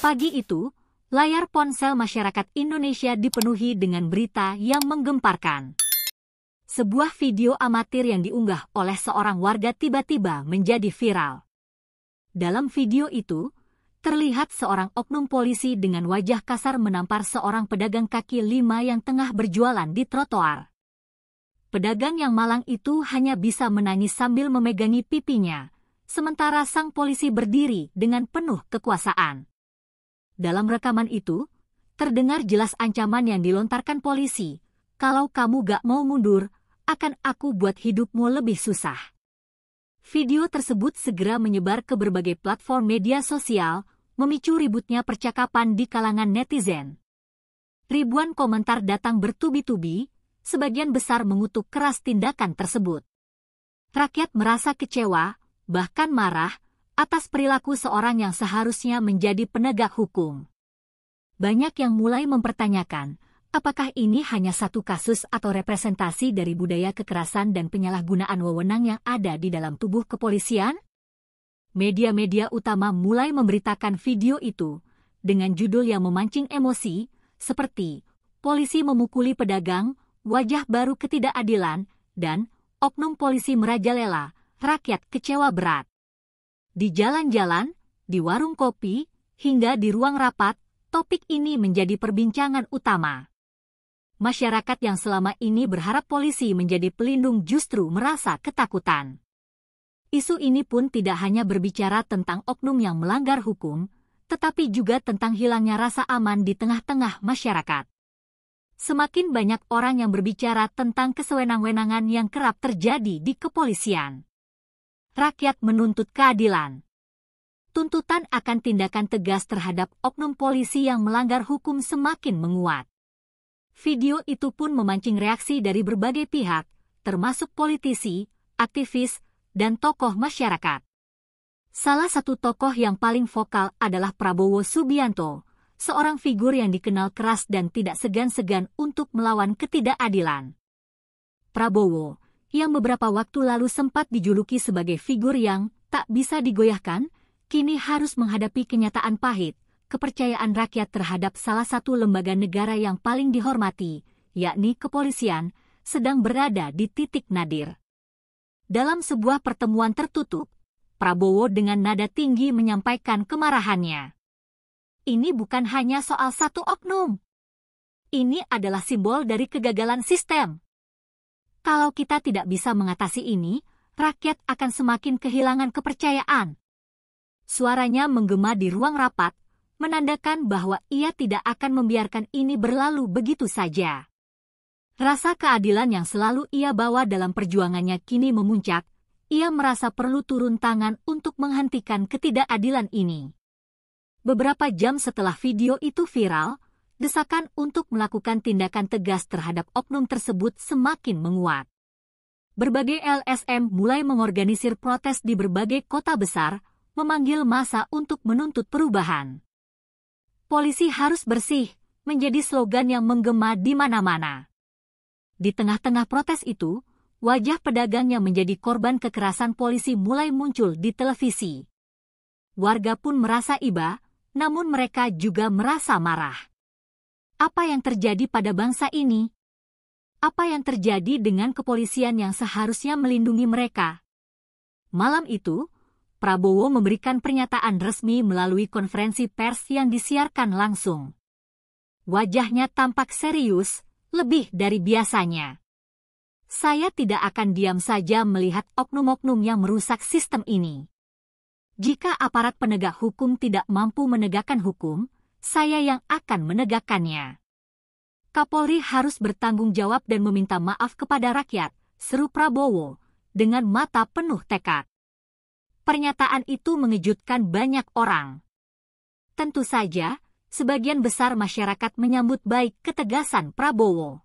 Pagi itu, layar ponsel masyarakat Indonesia dipenuhi dengan berita yang menggemparkan. Sebuah video amatir yang diunggah oleh seorang warga tiba-tiba menjadi viral. Dalam video itu, terlihat seorang oknum polisi dengan wajah kasar menampar seorang pedagang kaki lima yang tengah berjualan di trotoar. Pedagang yang malang itu hanya bisa menangis sambil memegangi pipinya, sementara sang polisi berdiri dengan penuh kekuasaan. Dalam rekaman itu, terdengar jelas ancaman yang dilontarkan polisi, "Kalau kamu gak mau mundur, akan aku buat hidupmu lebih susah." Video tersebut segera menyebar ke berbagai platform media sosial, memicu ributnya percakapan di kalangan netizen. Ribuan komentar datang bertubi-tubi, sebagian besar mengutuk keras tindakan tersebut. Rakyat merasa kecewa, bahkan marah, atas perilaku seorang yang seharusnya menjadi penegak hukum. Banyak yang mulai mempertanyakan, apakah ini hanya satu kasus atau representasi dari budaya kekerasan dan penyalahgunaan wewenang yang ada di dalam tubuh kepolisian? Media-media utama mulai memberitakan video itu dengan judul yang memancing emosi, seperti "Polisi memukuli pedagang, wajah baru ketidakadilan," dan "Oknum polisi merajalela, rakyat kecewa berat." Di jalan-jalan, di warung kopi, hingga di ruang rapat, topik ini menjadi perbincangan utama. Masyarakat yang selama ini berharap polisi menjadi pelindung justru merasa ketakutan. Isu ini pun tidak hanya berbicara tentang oknum yang melanggar hukum, tetapi juga tentang hilangnya rasa aman di tengah-tengah masyarakat. Semakin banyak orang yang berbicara tentang kesewenang-wenangan yang kerap terjadi di kepolisian. Rakyat menuntut keadilan. Tuntutan akan tindakan tegas terhadap oknum polisi yang melanggar hukum semakin menguat. Video itu pun memancing reaksi dari berbagai pihak, termasuk politisi, aktivis, dan tokoh masyarakat. Salah satu tokoh yang paling vokal adalah Prabowo Subianto, seorang figur yang dikenal keras dan tidak segan-segan untuk melawan ketidakadilan. Prabowo, yang beberapa waktu lalu sempat dijuluki sebagai figur yang tak bisa digoyahkan, kini harus menghadapi kenyataan pahit, kepercayaan rakyat terhadap salah satu lembaga negara yang paling dihormati, yakni kepolisian, sedang berada di titik nadir. Dalam sebuah pertemuan tertutup, Prabowo dengan nada tinggi menyampaikan kemarahannya. Ini bukan hanya soal satu oknum. Ini adalah simbol dari kegagalan sistem. Kalau kita tidak bisa mengatasi ini, rakyat akan semakin kehilangan kepercayaan. Suaranya menggema di ruang rapat, menandakan bahwa ia tidak akan membiarkan ini berlalu begitu saja. Rasa keadilan yang selalu ia bawa dalam perjuangannya kini memuncak, ia merasa perlu turun tangan untuk menghentikan ketidakadilan ini. Beberapa jam setelah video itu viral, desakan untuk melakukan tindakan tegas terhadap oknum tersebut semakin menguat. Berbagai LSM mulai mengorganisir protes di berbagai kota besar, memanggil massa untuk menuntut perubahan. Polisi harus bersih, menjadi slogan yang menggema di mana-mana. Di tengah-tengah protes itu, wajah pedagang yang menjadi korban kekerasan polisi mulai muncul di televisi. Warga pun merasa iba, namun mereka juga merasa marah. Apa yang terjadi pada bangsa ini? Apa yang terjadi dengan kepolisian yang seharusnya melindungi mereka? Malam itu, Prabowo memberikan pernyataan resmi melalui konferensi pers yang disiarkan langsung. Wajahnya tampak serius, lebih dari biasanya. "Saya tidak akan diam saja melihat oknum-oknum yang merusak sistem ini. Jika aparat penegak hukum tidak mampu menegakkan hukum, saya yang akan menegakkannya. Kapolri harus bertanggung jawab dan meminta maaf kepada rakyat," seru Prabowo, dengan mata penuh tekad. Pernyataan itu mengejutkan banyak orang. Tentu saja, sebagian besar masyarakat menyambut baik ketegasan Prabowo.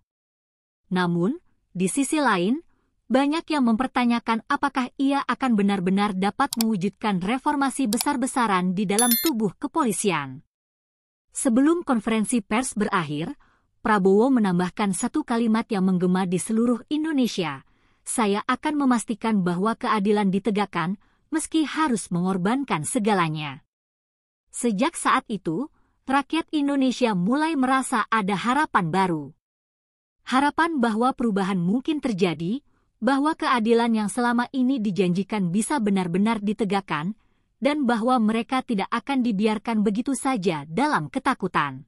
Namun, di sisi lain, banyak yang mempertanyakan apakah ia akan benar-benar dapat mewujudkan reformasi besar-besaran di dalam tubuh kepolisian. Sebelum konferensi pers berakhir, Prabowo menambahkan satu kalimat yang menggema di seluruh Indonesia. "Saya akan memastikan bahwa keadilan ditegakkan, meski harus mengorbankan segalanya." Sejak saat itu, rakyat Indonesia mulai merasa ada harapan baru. Harapan bahwa perubahan mungkin terjadi, bahwa keadilan yang selama ini dijanjikan bisa benar-benar ditegakkan, dan bahwa mereka tidak akan dibiarkan begitu saja dalam ketakutan.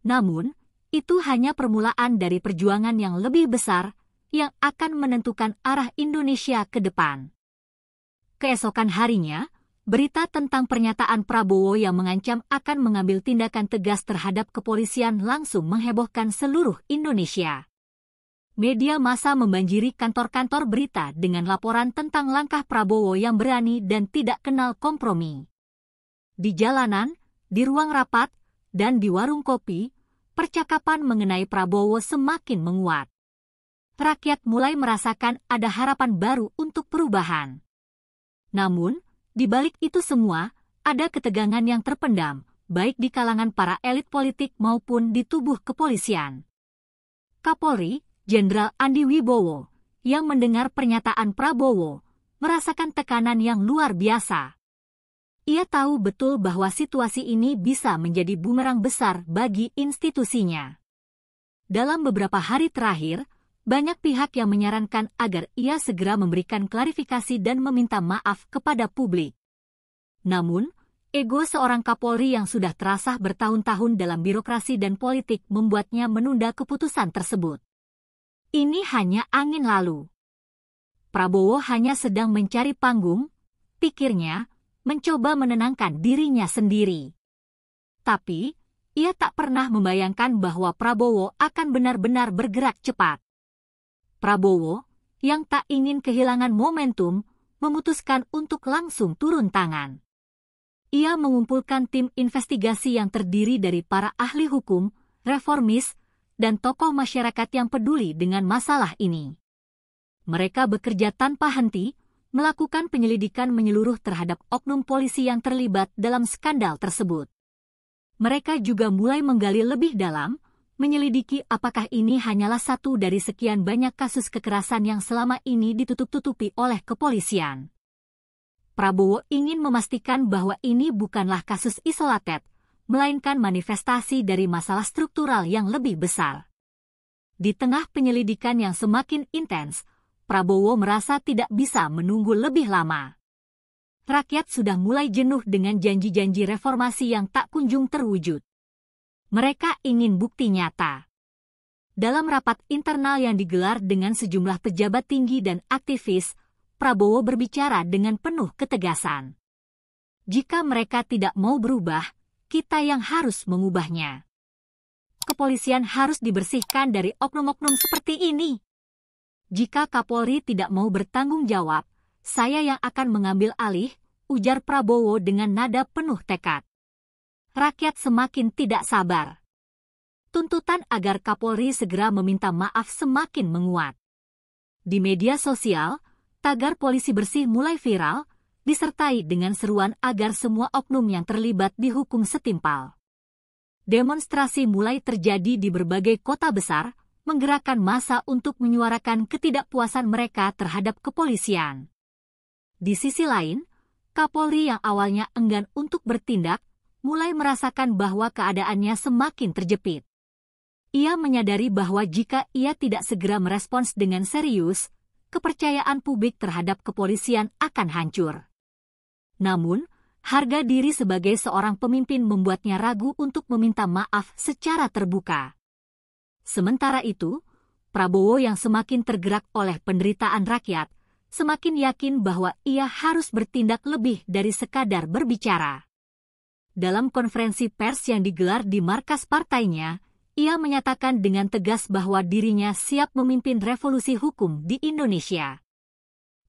Namun, itu hanya permulaan dari perjuangan yang lebih besar yang akan menentukan arah Indonesia ke depan. Keesokan harinya, berita tentang pernyataan Prabowo yang mengancam akan mengambil tindakan tegas terhadap kepolisian langsung menghebohkan seluruh Indonesia. Media massa membanjiri kantor-kantor berita dengan laporan tentang langkah Prabowo yang berani dan tidak kenal kompromi. Di jalanan, di ruang rapat, dan di warung kopi, percakapan mengenai Prabowo semakin menguat. Rakyat mulai merasakan ada harapan baru untuk perubahan. Namun, di balik itu semua, ada ketegangan yang terpendam, baik di kalangan para elit politik maupun di tubuh kepolisian. Kapolri, Jenderal Andi Wibowo, yang mendengar pernyataan Prabowo, merasakan tekanan yang luar biasa. Ia tahu betul bahwa situasi ini bisa menjadi bumerang besar bagi institusinya. Dalam beberapa hari terakhir, banyak pihak yang menyarankan agar ia segera memberikan klarifikasi dan meminta maaf kepada publik. Namun, ego seorang Kapolri yang sudah terasah bertahun-tahun dalam birokrasi dan politik membuatnya menunda keputusan tersebut. Ini hanya angin lalu. Prabowo hanya sedang mencari panggung, pikirnya, mencoba menenangkan dirinya sendiri. Tapi, ia tak pernah membayangkan bahwa Prabowo akan benar-benar bergerak cepat. Prabowo, yang tak ingin kehilangan momentum, memutuskan untuk langsung turun tangan. Ia mengumpulkan tim investigasi yang terdiri dari para ahli hukum, reformis, dan tokoh masyarakat yang peduli dengan masalah ini. Mereka bekerja tanpa henti, melakukan penyelidikan menyeluruh terhadap oknum polisi yang terlibat dalam skandal tersebut. Mereka juga mulai menggali lebih dalam, menyelidiki apakah ini hanyalah satu dari sekian banyak kasus kekerasan yang selama ini ditutup-tutupi oleh kepolisian. Prabowo ingin memastikan bahwa ini bukanlah kasus isolated, melainkan manifestasi dari masalah struktural yang lebih besar. Di tengah penyelidikan yang semakin intens, Prabowo merasa tidak bisa menunggu lebih lama. Rakyat sudah mulai jenuh dengan janji-janji reformasi yang tak kunjung terwujud. Mereka ingin bukti nyata. Dalam rapat internal yang digelar dengan sejumlah pejabat tinggi dan aktivis, Prabowo berbicara dengan penuh ketegasan. Jika mereka tidak mau berubah, kita yang harus mengubahnya. Kepolisian harus dibersihkan dari oknum-oknum seperti ini. Jika Kapolri tidak mau bertanggung jawab, saya yang akan mengambil alih, ujar Prabowo dengan nada penuh tekad. Rakyat semakin tidak sabar. Tuntutan agar Kapolri segera meminta maaf semakin menguat. Di media sosial, tagar polisi bersih mulai viral, disertai dengan seruan agar semua oknum yang terlibat dihukum setimpal. Demonstrasi mulai terjadi di berbagai kota besar, menggerakkan massa untuk menyuarakan ketidakpuasan mereka terhadap kepolisian. Di sisi lain, Kapolri yang awalnya enggan untuk bertindak, mulai merasakan bahwa keadaannya semakin terjepit. Ia menyadari bahwa jika ia tidak segera merespons dengan serius, kepercayaan publik terhadap kepolisian akan hancur. Namun, harga diri sebagai seorang pemimpin membuatnya ragu untuk meminta maaf secara terbuka. Sementara itu, Prabowo yang semakin tergerak oleh penderitaan rakyat, semakin yakin bahwa ia harus bertindak lebih dari sekadar berbicara. Dalam konferensi pers yang digelar di markas partainya, ia menyatakan dengan tegas bahwa dirinya siap memimpin revolusi hukum di Indonesia.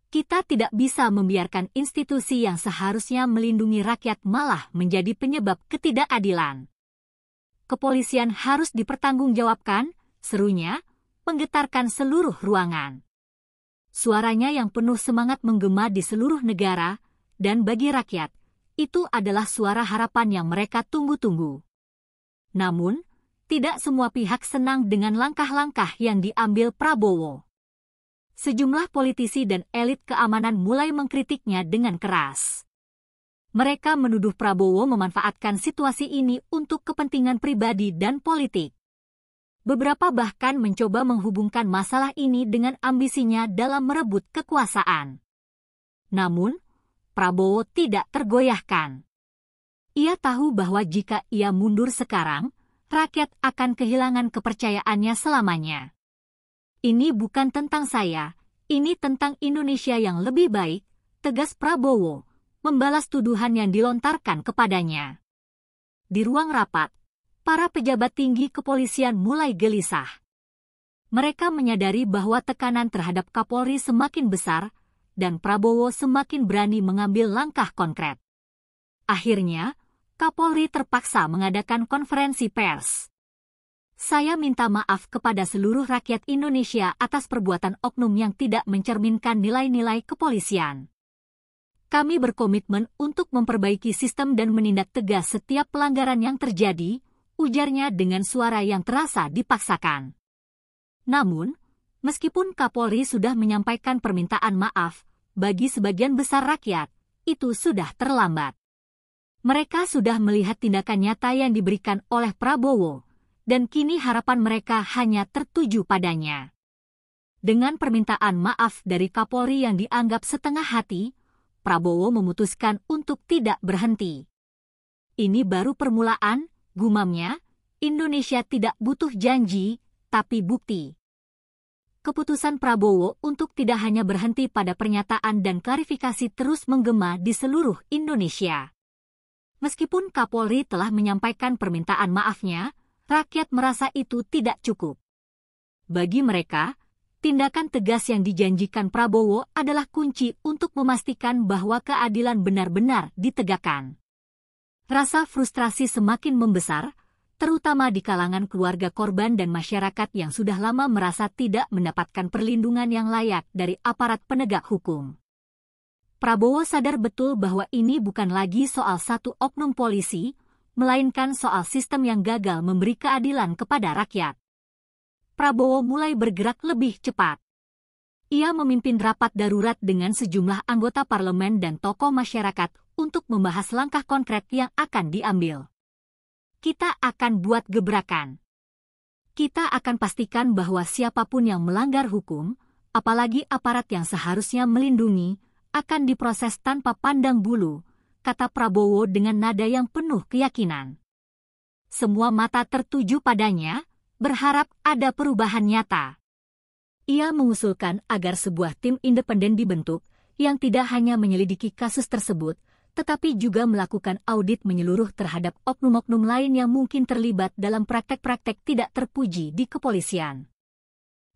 Kita tidak bisa membiarkan institusi yang seharusnya melindungi rakyat malah menjadi penyebab ketidakadilan. Kepolisian harus dipertanggungjawabkan, serunya, menggetarkan seluruh ruangan. Suaranya yang penuh semangat menggema di seluruh negara, dan bagi rakyat, itu adalah suara harapan yang mereka tunggu-tunggu. Namun, tidak semua pihak senang dengan langkah-langkah yang diambil Prabowo. Sejumlah politisi dan elit keamanan mulai mengkritiknya dengan keras. Mereka menuduh Prabowo memanfaatkan situasi ini untuk kepentingan pribadi dan politik. Beberapa bahkan mencoba menghubungkan masalah ini dengan ambisinya dalam merebut kekuasaan. Namun, Prabowo tidak tergoyahkan. Ia tahu bahwa jika ia mundur sekarang, rakyat akan kehilangan kepercayaannya selamanya. Ini bukan tentang saya, ini tentang Indonesia yang lebih baik, tegas Prabowo, membalas tuduhan yang dilontarkan kepadanya. Di ruang rapat, para pejabat tinggi kepolisian mulai gelisah. Mereka menyadari bahwa tekanan terhadap Kapolri semakin besar, dan Prabowo semakin berani mengambil langkah konkret. Akhirnya, Kapolri terpaksa mengadakan konferensi pers. Saya minta maaf kepada seluruh rakyat Indonesia atas perbuatan oknum yang tidak mencerminkan nilai-nilai kepolisian. Kami berkomitmen untuk memperbaiki sistem dan menindak tegas setiap pelanggaran yang terjadi, ujarnya dengan suara yang terasa dipaksakan. Namun, meskipun Kapolri sudah menyampaikan permintaan maaf, bagi sebagian besar rakyat, itu sudah terlambat. Mereka sudah melihat tindakan nyata yang diberikan oleh Prabowo, dan kini harapan mereka hanya tertuju padanya. Dengan permintaan maaf dari Kapolri yang dianggap setengah hati, Prabowo memutuskan untuk tidak berhenti. Ini baru permulaan, gumamnya, Indonesia tidak butuh janji, tapi bukti. Keputusan Prabowo untuk tidak hanya berhenti pada pernyataan dan klarifikasi terus menggema di seluruh Indonesia. Meskipun Kapolri telah menyampaikan permintaan maafnya, rakyat merasa itu tidak cukup. Bagi mereka, tindakan tegas yang dijanjikan Prabowo adalah kunci untuk memastikan bahwa keadilan benar-benar ditegakkan. Rasa frustrasi semakin membesar, terutama di kalangan keluarga korban dan masyarakat yang sudah lama merasa tidak mendapatkan perlindungan yang layak dari aparat penegak hukum. Prabowo sadar betul bahwa ini bukan lagi soal satu oknum polisi, melainkan soal sistem yang gagal memberi keadilan kepada rakyat. Prabowo mulai bergerak lebih cepat. Ia memimpin rapat darurat dengan sejumlah anggota parlemen dan tokoh masyarakat untuk membahas langkah konkret yang akan diambil. Kita akan buat gebrakan. Kita akan pastikan bahwa siapapun yang melanggar hukum, apalagi aparat yang seharusnya melindungi, akan diproses tanpa pandang bulu, kata Prabowo dengan nada yang penuh keyakinan. Semua mata tertuju padanya, berharap ada perubahan nyata. Ia mengusulkan agar sebuah tim independen dibentuk yang tidak hanya menyelidiki kasus tersebut, tetapi juga melakukan audit menyeluruh terhadap oknum-oknum lain yang mungkin terlibat dalam praktek-praktek tidak terpuji di kepolisian.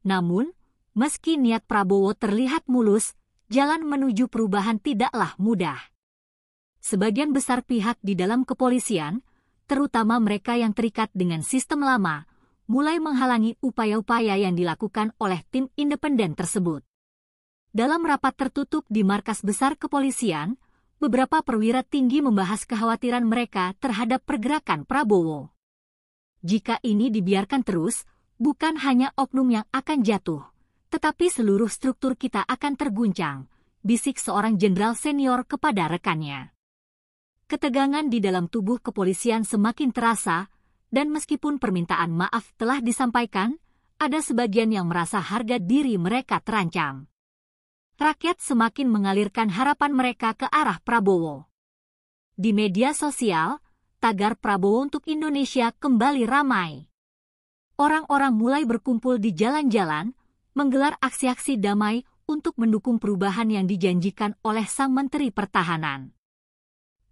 Namun, meski niat Prabowo terlihat mulus, jalan menuju perubahan tidaklah mudah. Sebagian besar pihak di dalam kepolisian, terutama mereka yang terikat dengan sistem lama, mulai menghalangi upaya-upaya yang dilakukan oleh tim independen tersebut. Dalam rapat tertutup di markas besar kepolisian, beberapa perwira tinggi membahas kekhawatiran mereka terhadap pergerakan Prabowo. Jika ini dibiarkan terus, bukan hanya oknum yang akan jatuh, tetapi seluruh struktur kita akan terguncang, bisik seorang jenderal senior kepada rekannya. Ketegangan di dalam tubuh kepolisian semakin terasa, dan meskipun permintaan maaf telah disampaikan, ada sebagian yang merasa harga diri mereka terancam. Rakyat semakin mengalirkan harapan mereka ke arah Prabowo. Di media sosial, tagar Prabowo untuk Indonesia kembali ramai. Orang-orang mulai berkumpul di jalan-jalan, menggelar aksi-aksi damai untuk mendukung perubahan yang dijanjikan oleh Sang Menteri Pertahanan.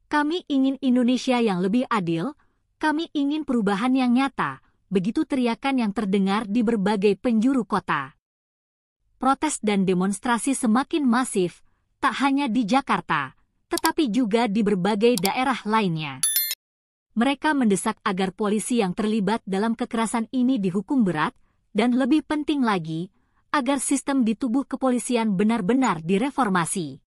Kami ingin Indonesia yang lebih adil, kami ingin perubahan yang nyata, begitu teriakan yang terdengar di berbagai penjuru kota. Protes dan demonstrasi semakin masif, tak hanya di Jakarta, tetapi juga di berbagai daerah lainnya. Mereka mendesak agar polisi yang terlibat dalam kekerasan ini dihukum berat, dan lebih penting lagi, agar sistem di tubuh kepolisian benar-benar direformasi.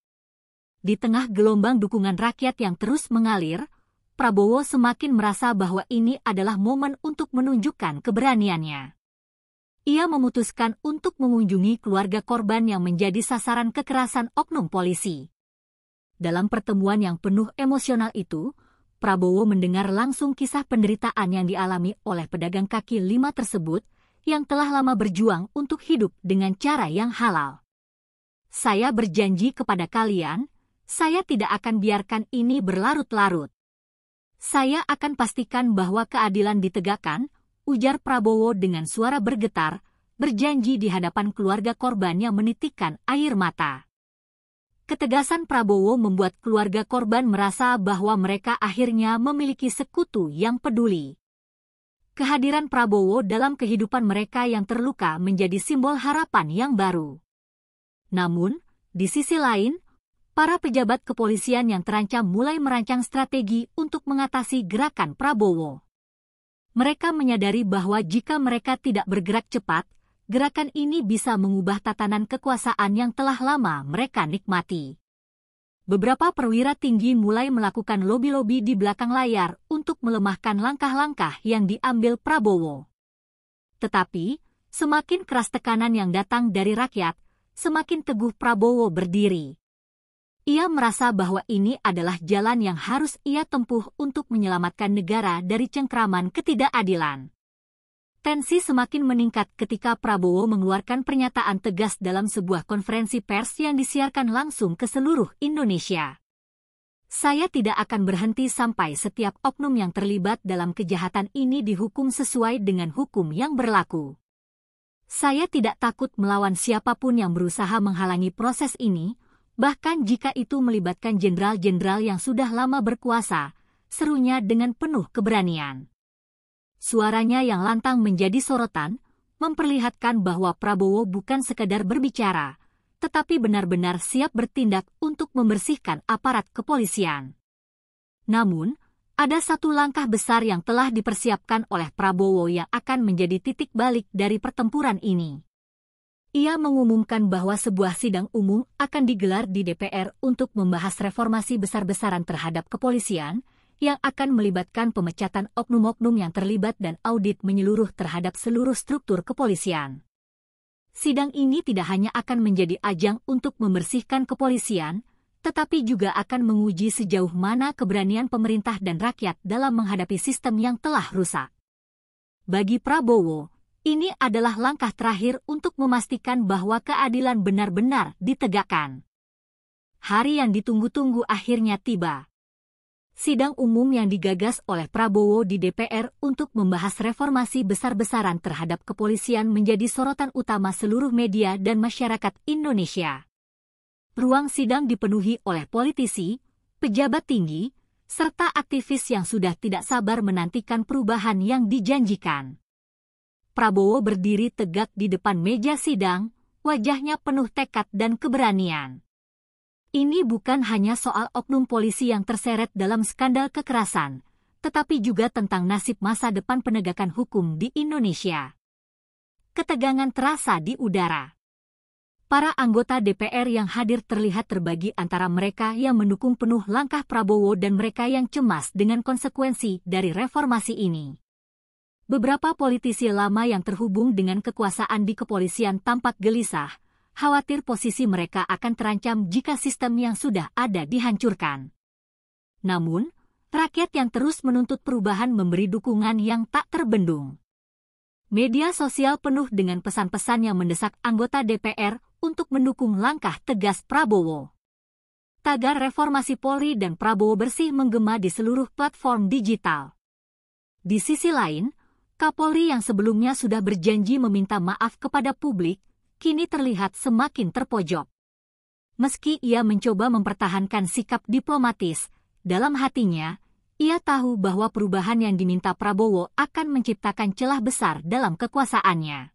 Di tengah gelombang dukungan rakyat yang terus mengalir, Prabowo semakin merasa bahwa ini adalah momen untuk menunjukkan keberaniannya. Ia memutuskan untuk mengunjungi keluarga korban yang menjadi sasaran kekerasan oknum polisi. Dalam pertemuan yang penuh emosional itu, Prabowo mendengar langsung kisah penderitaan yang dialami oleh pedagang kaki lima tersebut yang telah lama berjuang untuk hidup dengan cara yang halal. Saya berjanji kepada kalian, saya tidak akan biarkan ini berlarut-larut. Saya akan pastikan bahwa keadilan ditegakkan, ujar Prabowo dengan suara bergetar, berjanji di hadapan keluarga korban yang menitikkan air mata. Ketegasan Prabowo membuat keluarga korban merasa bahwa mereka akhirnya memiliki sekutu yang peduli. Kehadiran Prabowo dalam kehidupan mereka yang terluka menjadi simbol harapan yang baru. Namun, di sisi lain, para pejabat kepolisian yang terancam mulai merancang strategi untuk mengatasi gerakan Prabowo. Mereka menyadari bahwa jika mereka tidak bergerak cepat, gerakan ini bisa mengubah tatanan kekuasaan yang telah lama mereka nikmati. Beberapa perwira tinggi mulai melakukan lobi-lobi di belakang layar untuk melemahkan langkah-langkah yang diambil Prabowo. Tetapi, semakin keras tekanan yang datang dari rakyat, semakin teguh Prabowo berdiri. Ia merasa bahwa ini adalah jalan yang harus ia tempuh untuk menyelamatkan negara dari cengkraman ketidakadilan. Tensi semakin meningkat ketika Prabowo mengeluarkan pernyataan tegas dalam sebuah konferensi pers yang disiarkan langsung ke seluruh Indonesia. Saya tidak akan berhenti sampai setiap oknum yang terlibat dalam kejahatan ini dihukum sesuai dengan hukum yang berlaku. Saya tidak takut melawan siapapun yang berusaha menghalangi proses ini, bahkan jika itu melibatkan jenderal-jenderal yang sudah lama berkuasa, serunya dengan penuh keberanian. Suaranya yang lantang menjadi sorotan, memperlihatkan bahwa Prabowo bukan sekadar berbicara, tetapi benar-benar siap bertindak untuk membersihkan aparat kepolisian. Namun, ada satu langkah besar yang telah dipersiapkan oleh Prabowo yang akan menjadi titik balik dari pertempuran ini. Ia mengumumkan bahwa sebuah sidang umum akan digelar di DPR untuk membahas reformasi besar-besaran terhadap kepolisian, yang akan melibatkan pemecatan oknum-oknum yang terlibat dan audit menyeluruh terhadap seluruh struktur kepolisian. Sidang ini tidak hanya akan menjadi ajang untuk membersihkan kepolisian, tetapi juga akan menguji sejauh mana keberanian pemerintah dan rakyat dalam menghadapi sistem yang telah rusak. Bagi Prabowo, ini adalah langkah terakhir untuk memastikan bahwa keadilan benar-benar ditegakkan. Hari yang ditunggu-tunggu akhirnya tiba. Sidang umum yang digagas oleh Prabowo di DPR untuk membahas reformasi besar-besaran terhadap kepolisian menjadi sorotan utama seluruh media dan masyarakat Indonesia. Ruang sidang dipenuhi oleh politisi, pejabat tinggi, serta aktivis yang sudah tidak sabar menantikan perubahan yang dijanjikan. Prabowo berdiri tegak di depan meja sidang, wajahnya penuh tekad dan keberanian. Ini bukan hanya soal oknum polisi yang terseret dalam skandal kekerasan, tetapi juga tentang nasib masa depan penegakan hukum di Indonesia. Ketegangan terasa di udara. Para anggota DPR yang hadir terlihat terbagi antara mereka yang mendukung penuh langkah Prabowo dan mereka yang cemas dengan konsekuensi dari reformasi ini. Beberapa politisi lama yang terhubung dengan kekuasaan di kepolisian tampak gelisah, khawatir posisi mereka akan terancam jika sistem yang sudah ada dihancurkan. Namun, rakyat yang terus menuntut perubahan memberi dukungan yang tak terbendung. Media sosial penuh dengan pesan-pesan yang mendesak anggota DPR untuk mendukung langkah tegas Prabowo. Tagar reformasi Polri dan Prabowo bersih menggema di seluruh platform digital. Di sisi lain, Kapolri yang sebelumnya sudah berjanji meminta maaf kepada publik, kini terlihat semakin terpojok. Meski ia mencoba mempertahankan sikap diplomatis, dalam hatinya, ia tahu bahwa perubahan yang diminta Prabowo akan menciptakan celah besar dalam kekuasaannya.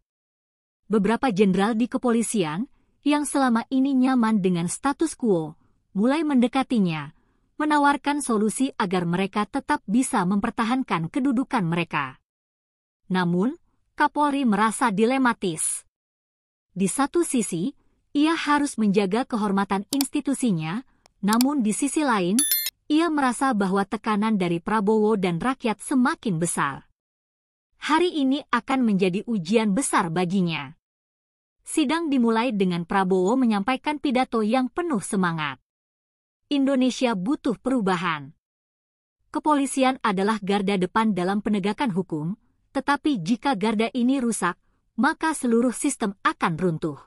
Beberapa jenderal di kepolisian, yang selama ini nyaman dengan status quo, mulai mendekatinya, menawarkan solusi agar mereka tetap bisa mempertahankan kedudukan mereka. Namun, Kapolri merasa dilematis. Di satu sisi, ia harus menjaga kehormatan institusinya, namun di sisi lain, ia merasa bahwa tekanan dari Prabowo dan rakyat semakin besar. Hari ini akan menjadi ujian besar baginya. Sidang dimulai dengan Prabowo menyampaikan pidato yang penuh semangat. Indonesia butuh perubahan. Kepolisian adalah garda depan dalam penegakan hukum, tetapi jika garda ini rusak, maka seluruh sistem akan runtuh.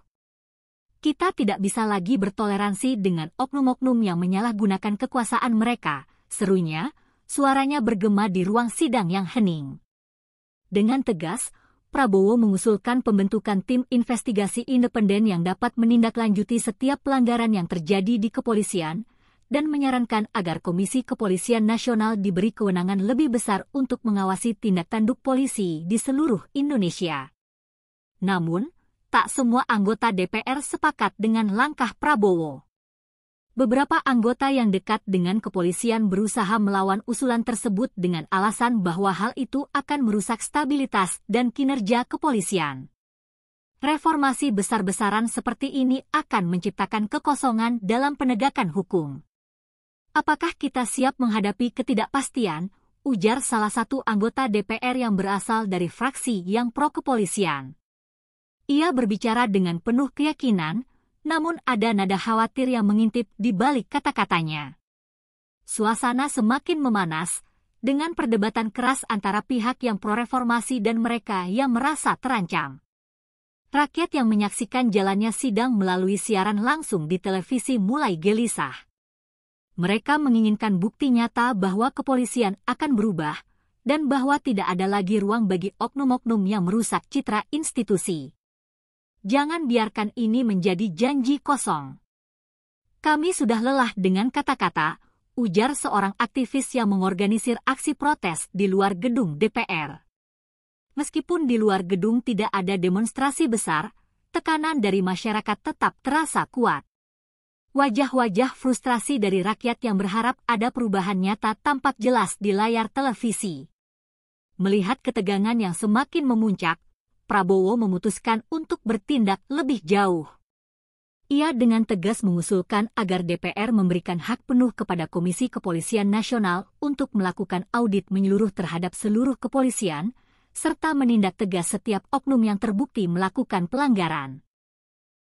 Kita tidak bisa lagi bertoleransi dengan oknum-oknum yang menyalahgunakan kekuasaan mereka, serunya, suaranya bergema di ruang sidang yang hening. Dengan tegas, Prabowo mengusulkan pembentukan tim investigasi independen yang dapat menindaklanjuti setiap pelanggaran yang terjadi di kepolisian, dan menyarankan agar Komisi Kepolisian Nasional diberi kewenangan lebih besar untuk mengawasi tindak tanduk polisi di seluruh Indonesia. Namun, tak semua anggota DPR sepakat dengan langkah Prabowo. Beberapa anggota yang dekat dengan kepolisian berusaha melawan usulan tersebut dengan alasan bahwa hal itu akan merusak stabilitas dan kinerja kepolisian. Reformasi besar-besaran seperti ini akan menciptakan kekosongan dalam penegakan hukum. Apakah kita siap menghadapi ketidakpastian? Ujar salah satu anggota DPR yang berasal dari fraksi yang pro-kepolisian. Ia berbicara dengan penuh keyakinan, namun ada nada khawatir yang mengintip di balik kata-katanya. Suasana semakin memanas, dengan perdebatan keras antara pihak yang pro-reformasi dan mereka yang merasa terancam. Rakyat yang menyaksikan jalannya sidang melalui siaran langsung di televisi mulai gelisah. Mereka menginginkan bukti nyata bahwa kepolisian akan berubah, dan bahwa tidak ada lagi ruang bagi oknum-oknum yang merusak citra institusi. Jangan biarkan ini menjadi janji kosong. Kami sudah lelah dengan kata-kata, ujar seorang aktivis yang mengorganisir aksi protes di luar gedung DPR. Meskipun di luar gedung tidak ada demonstrasi besar, tekanan dari masyarakat tetap terasa kuat. Wajah-wajah frustrasi dari rakyat yang berharap ada perubahan nyata tampak jelas di layar televisi. Melihat ketegangan yang semakin memuncak, Prabowo memutuskan untuk bertindak lebih jauh. Ia dengan tegas mengusulkan agar DPR memberikan hak penuh kepada Komisi Kepolisian Nasional untuk melakukan audit menyeluruh terhadap seluruh kepolisian, serta menindak tegas setiap oknum yang terbukti melakukan pelanggaran.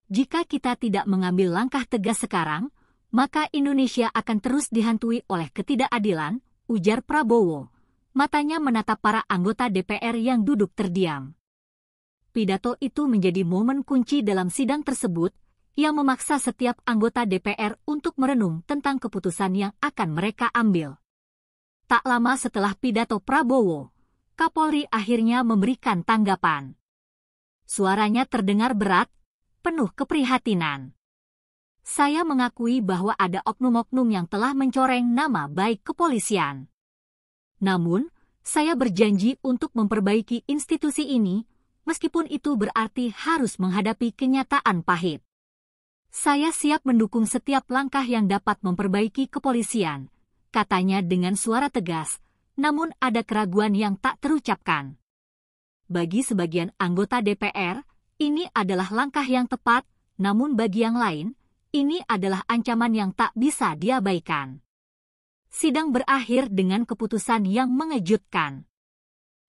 Jika kita tidak mengambil langkah tegas sekarang, maka Indonesia akan terus dihantui oleh ketidakadilan, ujar Prabowo. Matanya menatap para anggota DPR yang duduk terdiam. Pidato itu menjadi momen kunci dalam sidang tersebut, yang memaksa setiap anggota DPR untuk merenung tentang keputusan yang akan mereka ambil. Tak lama setelah pidato Prabowo, Kapolri akhirnya memberikan tanggapan. Suaranya terdengar berat, penuh keprihatinan. Saya mengakui bahwa ada oknum-oknum yang telah mencoreng nama baik kepolisian. Namun, saya berjanji untuk memperbaiki institusi ini, meskipun itu berarti harus menghadapi kenyataan pahit. Saya siap mendukung setiap langkah yang dapat memperbaiki kepolisian, katanya dengan suara tegas, namun ada keraguan yang tak terucapkan. Bagi sebagian anggota DPR, ini adalah langkah yang tepat, namun bagi yang lain, ini adalah ancaman yang tak bisa diabaikan. Sidang berakhir dengan keputusan yang mengejutkan.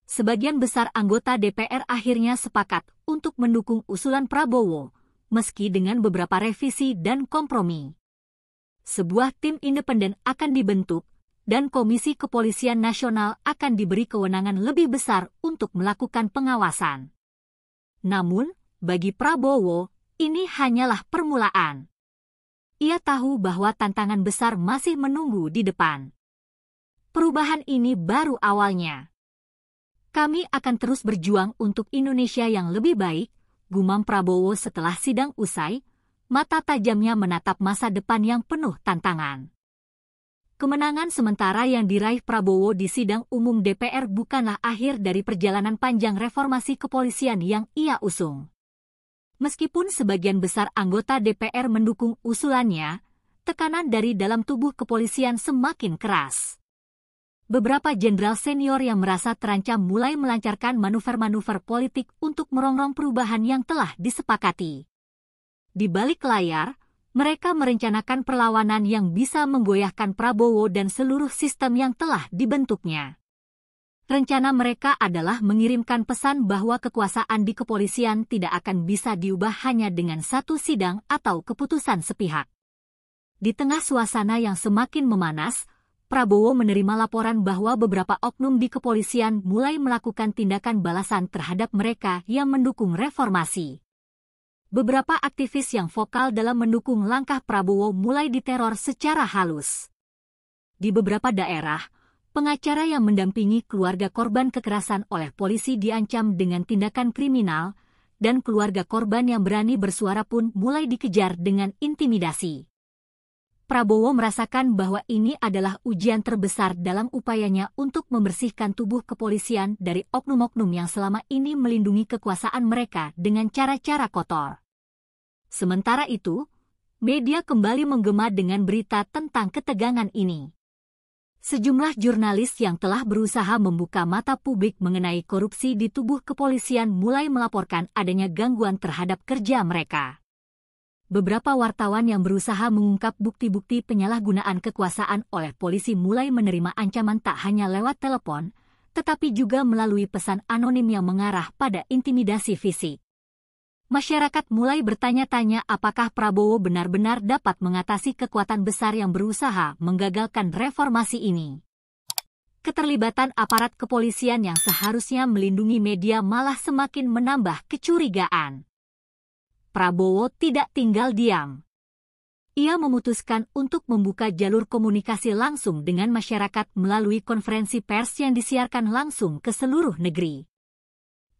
Sebagian besar anggota DPR akhirnya sepakat untuk mendukung usulan Prabowo, meski dengan beberapa revisi dan kompromi. Sebuah tim independen akan dibentuk, dan Komisi Kepolisian Nasional akan diberi kewenangan lebih besar untuk melakukan pengawasan. Namun, bagi Prabowo, ini hanyalah permulaan. Ia tahu bahwa tantangan besar masih menunggu di depan. Perubahan ini baru awalnya. Kami akan terus berjuang untuk Indonesia yang lebih baik, gumam Prabowo setelah sidang usai, mata tajamnya menatap masa depan yang penuh tantangan. Kemenangan sementara yang diraih Prabowo di sidang umum DPR bukanlah akhir dari perjalanan panjang reformasi kepolisian yang ia usung. Meskipun sebagian besar anggota DPR mendukung usulannya, tekanan dari dalam tubuh kepolisian semakin keras. Beberapa jenderal senior yang merasa terancam mulai melancarkan manuver-manuver politik untuk merongrong perubahan yang telah disepakati. Di balik layar, mereka merencanakan perlawanan yang bisa menggoyahkan Prabowo dan seluruh sistem yang telah dibentuknya. Rencana mereka adalah mengirimkan pesan bahwa kekuasaan di kepolisian tidak akan bisa diubah hanya dengan satu sidang atau keputusan sepihak. Di tengah suasana yang semakin memanas, Prabowo menerima laporan bahwa beberapa oknum di kepolisian mulai melakukan tindakan balasan terhadap mereka yang mendukung reformasi. Beberapa aktivis yang vokal dalam mendukung langkah Prabowo mulai diteror secara halus. Di beberapa daerah, pengacara yang mendampingi keluarga korban kekerasan oleh polisi diancam dengan tindakan kriminal, dan keluarga korban yang berani bersuara pun mulai dikejar dengan intimidasi. Prabowo merasakan bahwa ini adalah ujian terbesar dalam upayanya untuk membersihkan tubuh kepolisian dari oknum-oknum yang selama ini melindungi kekuasaan mereka dengan cara-cara kotor. Sementara itu, media kembali menggema dengan berita tentang ketegangan ini. Sejumlah jurnalis yang telah berusaha membuka mata publik mengenai korupsi di tubuh kepolisian mulai melaporkan adanya gangguan terhadap kerja mereka. Beberapa wartawan yang berusaha mengungkap bukti-bukti penyalahgunaan kekuasaan oleh polisi mulai menerima ancaman tak hanya lewat telepon, tetapi juga melalui pesan anonim yang mengarah pada intimidasi fisik. Masyarakat mulai bertanya-tanya apakah Prabowo benar-benar dapat mengatasi kekuatan besar yang berusaha menggagalkan reformasi ini. Keterlibatan aparat kepolisian yang seharusnya melindungi media malah semakin menambah kecurigaan. Prabowo tidak tinggal diam. Ia memutuskan untuk membuka jalur komunikasi langsung dengan masyarakat melalui konferensi pers yang disiarkan langsung ke seluruh negeri.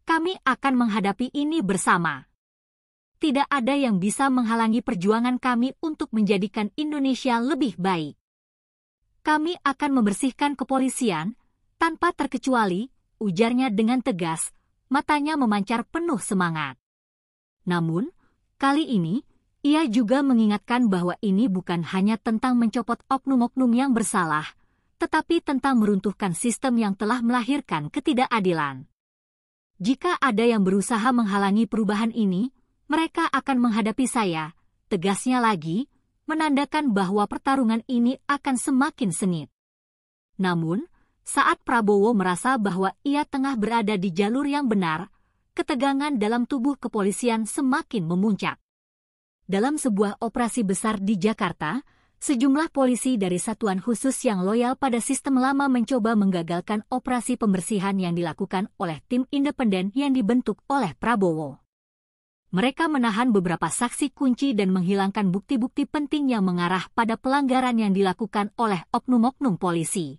Kami akan menghadapi ini bersama. Tidak ada yang bisa menghalangi perjuangan kami untuk menjadikan Indonesia lebih baik. Kami akan membersihkan kepolisian, tanpa terkecuali, ujarnya dengan tegas, matanya memancar penuh semangat. Namun, kali ini, ia juga mengingatkan bahwa ini bukan hanya tentang mencopot oknum-oknum yang bersalah, tetapi tentang meruntuhkan sistem yang telah melahirkan ketidakadilan. Jika ada yang berusaha menghalangi perubahan ini, mereka akan menghadapi saya, tegasnya lagi, menandakan bahwa pertarungan ini akan semakin sengit. Namun, saat Prabowo merasa bahwa ia tengah berada di jalur yang benar, ketegangan dalam tubuh kepolisian semakin memuncak. Dalam sebuah operasi besar di Jakarta, sejumlah polisi dari satuan khusus yang loyal pada sistem lama mencoba menggagalkan operasi pembersihan yang dilakukan oleh tim independen yang dibentuk oleh Prabowo. Mereka menahan beberapa saksi kunci dan menghilangkan bukti-bukti penting yang mengarah pada pelanggaran yang dilakukan oleh oknum-oknum polisi.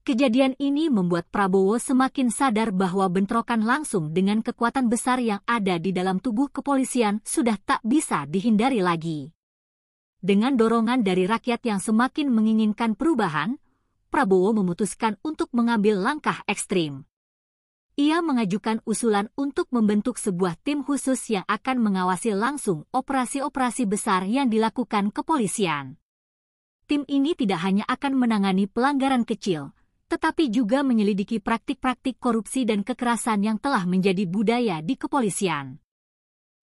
Kejadian ini membuat Prabowo semakin sadar bahwa bentrokan langsung dengan kekuatan besar yang ada di dalam tubuh kepolisian sudah tak bisa dihindari lagi. Dengan dorongan dari rakyat yang semakin menginginkan perubahan, Prabowo memutuskan untuk mengambil langkah ekstrim. Ia mengajukan usulan untuk membentuk sebuah tim khusus yang akan mengawasi langsung operasi-operasi besar yang dilakukan kepolisian. Tim ini tidak hanya akan menangani pelanggaran kecil, tetapi juga menyelidiki praktik-praktik korupsi dan kekerasan yang telah menjadi budaya di kepolisian.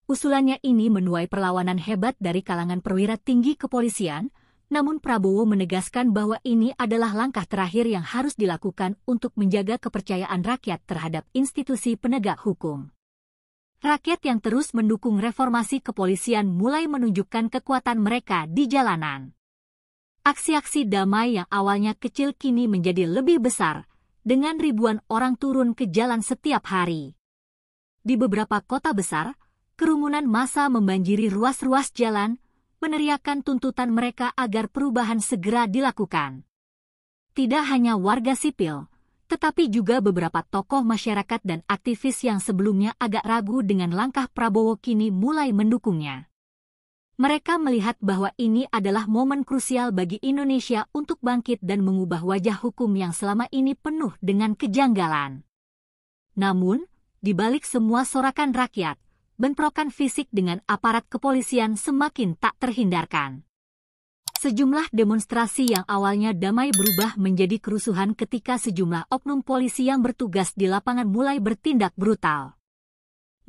Usulannya ini menuai perlawanan hebat dari kalangan perwira tinggi kepolisian, namun Prabowo menegaskan bahwa ini adalah langkah terakhir yang harus dilakukan untuk menjaga kepercayaan rakyat terhadap institusi penegak hukum. Rakyat yang terus mendukung reformasi kepolisian mulai menunjukkan kekuatan mereka di jalanan. Aksi-aksi damai yang awalnya kecil kini menjadi lebih besar, dengan ribuan orang turun ke jalan setiap hari. Di beberapa kota besar, kerumunan massa membanjiri ruas-ruas jalan, meneriakkan tuntutan mereka agar perubahan segera dilakukan. Tidak hanya warga sipil, tetapi juga beberapa tokoh masyarakat dan aktivis yang sebelumnya agak ragu dengan langkah Prabowo kini mulai mendukungnya. Mereka melihat bahwa ini adalah momen krusial bagi Indonesia untuk bangkit dan mengubah wajah hukum yang selama ini penuh dengan kejanggalan. Namun, di balik semua sorakan rakyat, bentrokan fisik dengan aparat kepolisian semakin tak terhindarkan. Sejumlah demonstrasi yang awalnya damai berubah menjadi kerusuhan ketika sejumlah oknum polisi yang bertugas di lapangan mulai bertindak brutal.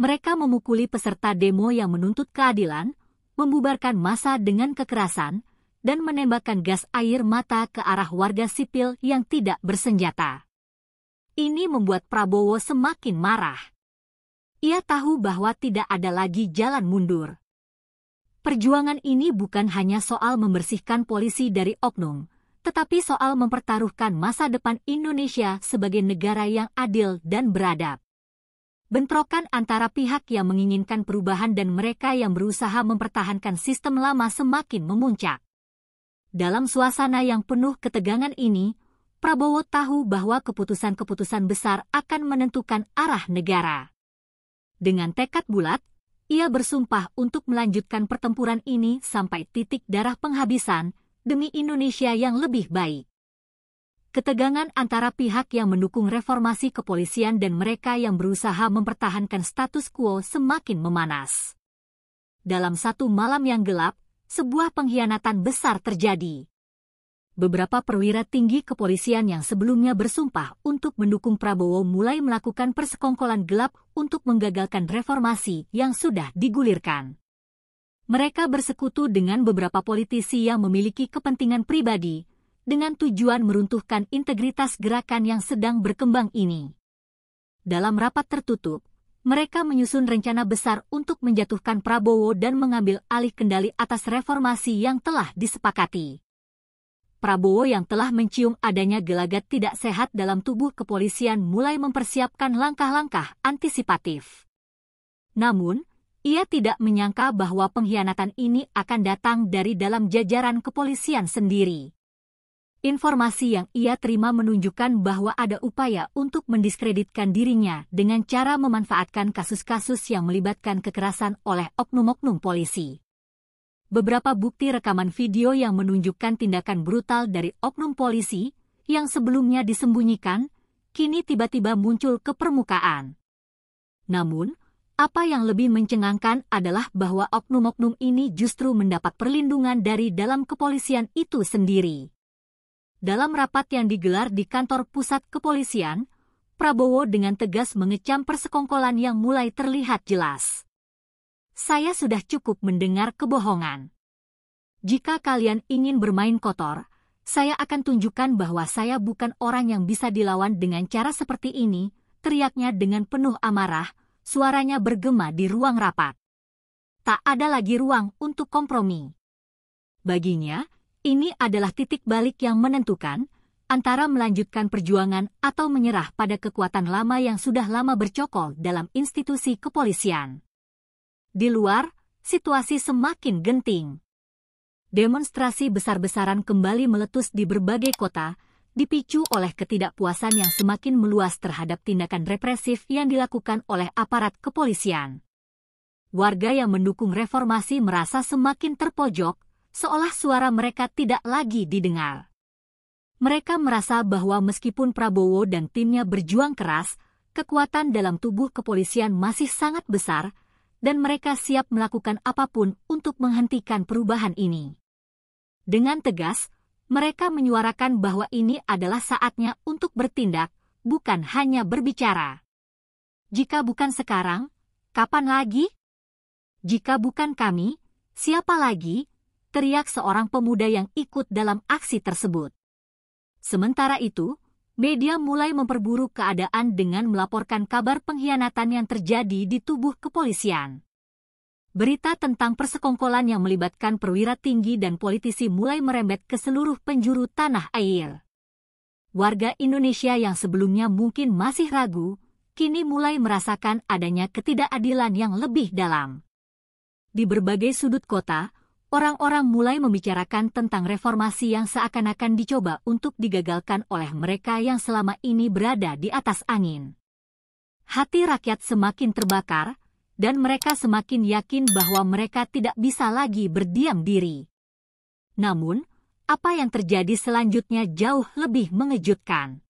Mereka memukuli peserta demo yang menuntut keadilan, membubarkan massa dengan kekerasan, dan menembakkan gas air mata ke arah warga sipil yang tidak bersenjata. Ini membuat Prabowo semakin marah. Ia tahu bahwa tidak ada lagi jalan mundur. Perjuangan ini bukan hanya soal membersihkan polisi dari oknum, tetapi soal mempertaruhkan masa depan Indonesia sebagai negara yang adil dan beradab. Bentrokan antara pihak yang menginginkan perubahan dan mereka yang berusaha mempertahankan sistem lama semakin memuncak. Dalam suasana yang penuh ketegangan ini, Prabowo tahu bahwa keputusan-keputusan besar akan menentukan arah negara. Dengan tekad bulat, ia bersumpah untuk melanjutkan pertempuran ini sampai titik darah penghabisan demi Indonesia yang lebih baik. Ketegangan antara pihak yang mendukung reformasi kepolisian dan mereka yang berusaha mempertahankan status quo semakin memanas. Dalam satu malam yang gelap, sebuah pengkhianatan besar terjadi. Beberapa perwira tinggi kepolisian yang sebelumnya bersumpah untuk mendukung Prabowo mulai melakukan persekongkolan gelap untuk menggagalkan reformasi yang sudah digulirkan. Mereka bersekutu dengan beberapa politisi yang memiliki kepentingan pribadi, dengan tujuan meruntuhkan integritas gerakan yang sedang berkembang ini. Dalam rapat tertutup, mereka menyusun rencana besar untuk menjatuhkan Prabowo dan mengambil alih kendali atas reformasi yang telah disepakati. Prabowo yang telah mencium adanya gelagat tidak sehat dalam tubuh kepolisian mulai mempersiapkan langkah-langkah antisipatif. Namun, ia tidak menyangka bahwa pengkhianatan ini akan datang dari dalam jajaran kepolisian sendiri. Informasi yang ia terima menunjukkan bahwa ada upaya untuk mendiskreditkan dirinya dengan cara memanfaatkan kasus-kasus yang melibatkan kekerasan oleh oknum-oknum polisi. Beberapa bukti rekaman video yang menunjukkan tindakan brutal dari oknum polisi yang sebelumnya disembunyikan, kini tiba-tiba muncul ke permukaan. Namun, apa yang lebih mencengangkan adalah bahwa oknum-oknum ini justru mendapat perlindungan dari dalam kepolisian itu sendiri. Dalam rapat yang digelar di kantor pusat kepolisian, Prabowo dengan tegas mengecam persekongkolan yang mulai terlihat jelas. Saya sudah cukup mendengar kebohongan. Jika kalian ingin bermain kotor, saya akan tunjukkan bahwa saya bukan orang yang bisa dilawan dengan cara seperti ini, teriaknya dengan penuh amarah, suaranya bergema di ruang rapat. Tak ada lagi ruang untuk kompromi. Baginya, ini adalah titik balik yang menentukan antara melanjutkan perjuangan atau menyerah pada kekuatan lama yang sudah lama bercokol dalam institusi kepolisian. Di luar, situasi semakin genting. Demonstrasi besar-besaran kembali meletus di berbagai kota, dipicu oleh ketidakpuasan yang semakin meluas terhadap tindakan represif yang dilakukan oleh aparat kepolisian. Warga yang mendukung reformasi merasa semakin terpojok, seolah suara mereka tidak lagi didengar. Mereka merasa bahwa meskipun Prabowo dan timnya berjuang keras, kekuatan dalam tubuh kepolisian masih sangat besar, dan mereka siap melakukan apapun untuk menghentikan perubahan ini. Dengan tegas, mereka menyuarakan bahwa ini adalah saatnya untuk bertindak, bukan hanya berbicara. Jika bukan sekarang, kapan lagi? Jika bukan kami, siapa lagi? Teriak seorang pemuda yang ikut dalam aksi tersebut. Sementara itu, media mulai memperburuk keadaan dengan melaporkan kabar pengkhianatan yang terjadi di tubuh kepolisian. Berita tentang persekongkolan yang melibatkan perwira tinggi dan politisi mulai merembet ke seluruh penjuru tanah air. Warga Indonesia yang sebelumnya mungkin masih ragu, kini mulai merasakan adanya ketidakadilan yang lebih dalam. Di berbagai sudut kota, orang-orang mulai membicarakan tentang reformasi yang seakan-akan dicoba untuk digagalkan oleh mereka yang selama ini berada di atas angin. Hati rakyat semakin terbakar, dan mereka semakin yakin bahwa mereka tidak bisa lagi berdiam diri. Namun, apa yang terjadi selanjutnya jauh lebih mengejutkan.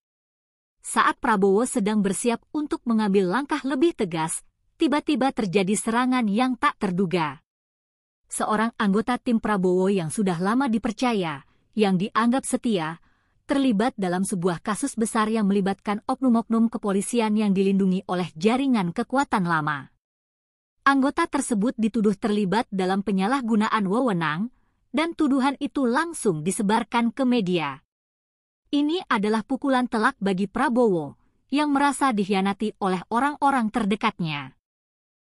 Saat Prabowo sedang bersiap untuk mengambil langkah lebih tegas, tiba-tiba terjadi serangan yang tak terduga. Seorang anggota tim Prabowo yang sudah lama dipercaya, yang dianggap setia, terlibat dalam sebuah kasus besar yang melibatkan oknum-oknum kepolisian yang dilindungi oleh jaringan kekuatan lama. Anggota tersebut dituduh terlibat dalam penyalahgunaan wewenang, dan tuduhan itu langsung disebarkan ke media. Ini adalah pukulan telak bagi Prabowo, yang merasa dikhianati oleh orang-orang terdekatnya.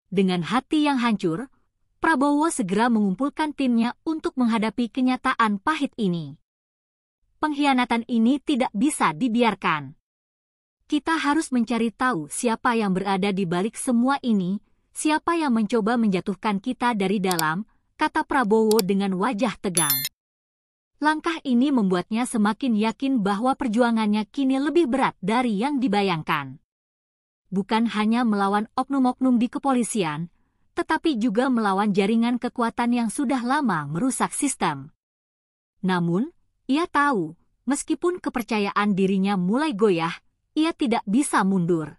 Dengan hati yang hancur, Prabowo segera mengumpulkan timnya untuk menghadapi kenyataan pahit ini. Pengkhianatan ini tidak bisa dibiarkan. Kita harus mencari tahu siapa yang berada di balik semua ini, siapa yang mencoba menjatuhkan kita dari dalam, kata Prabowo dengan wajah tegang. Langkah ini membuatnya semakin yakin bahwa perjuangannya kini lebih berat dari yang dibayangkan. Bukan hanya melawan oknum-oknum di kepolisian, tetapi juga melawan jaringan kekuatan yang sudah lama merusak sistem. Namun, ia tahu, meskipun kepercayaan dirinya mulai goyah, ia tidak bisa mundur.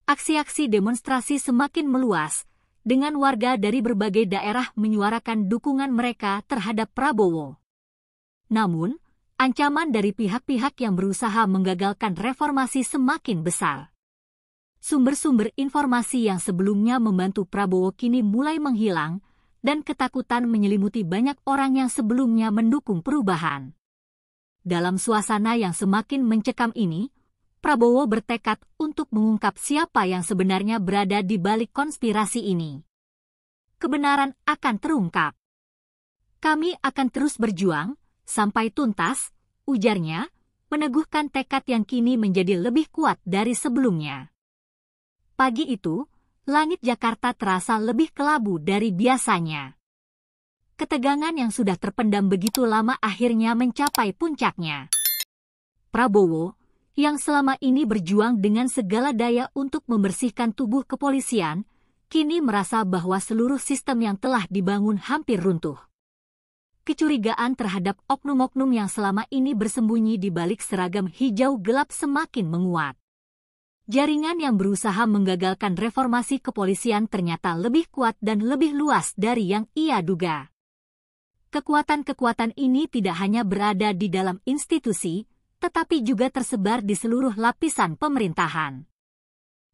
Aksi-aksi demonstrasi semakin meluas, dengan warga dari berbagai daerah menyuarakan dukungan mereka terhadap Prabowo. Namun, ancaman dari pihak-pihak yang berusaha menggagalkan reformasi semakin besar. Sumber-sumber informasi yang sebelumnya membantu Prabowo kini mulai menghilang, dan ketakutan menyelimuti banyak orang yang sebelumnya mendukung perubahan. Dalam suasana yang semakin mencekam ini, Prabowo bertekad untuk mengungkap siapa yang sebenarnya berada di balik konspirasi ini. Kebenaran akan terungkap. Kami akan terus berjuang sampai tuntas, ujarnya, meneguhkan tekad yang kini menjadi lebih kuat dari sebelumnya. Pagi itu, langit Jakarta terasa lebih kelabu dari biasanya. Ketegangan yang sudah terpendam begitu lama akhirnya mencapai puncaknya. Prabowo, yang selama ini berjuang dengan segala daya untuk membersihkan tubuh kepolisian, kini merasa bahwa seluruh sistem yang telah dibangun hampir runtuh. Kecurigaan terhadap oknum-oknum yang selama ini bersembunyi di balik seragam hijau gelap semakin menguat. Jaringan yang berusaha menggagalkan reformasi kepolisian ternyata lebih kuat dan lebih luas dari yang ia duga. Kekuatan-kekuatan ini tidak hanya berada di dalam institusi, tetapi juga tersebar di seluruh lapisan pemerintahan.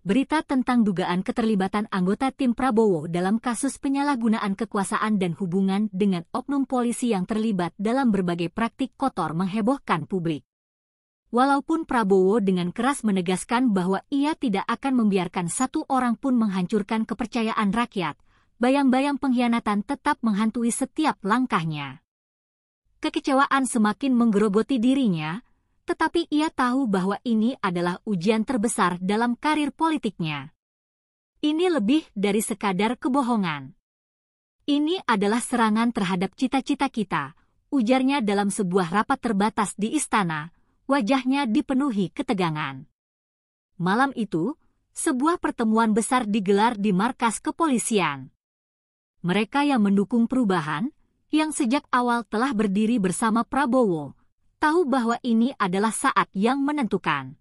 Berita tentang dugaan keterlibatan anggota tim Prabowo dalam kasus penyalahgunaan kekuasaan dan hubungan dengan oknum polisi yang terlibat dalam berbagai praktik kotor menghebohkan publik. Walaupun Prabowo dengan keras menegaskan bahwa ia tidak akan membiarkan satu orang pun menghancurkan kepercayaan rakyat, bayang-bayang pengkhianatan tetap menghantui setiap langkahnya. Kekecewaan semakin menggerogoti dirinya, tetapi ia tahu bahwa ini adalah ujian terbesar dalam karir politiknya. Ini lebih dari sekadar kebohongan. Ini adalah serangan terhadap cita-cita kita, ujarnya dalam sebuah rapat terbatas di istana, wajahnya dipenuhi ketegangan. Malam itu, sebuah pertemuan besar digelar di markas kepolisian. Mereka yang mendukung perubahan, yang sejak awal telah berdiri bersama Prabowo, tahu bahwa ini adalah saat yang menentukan.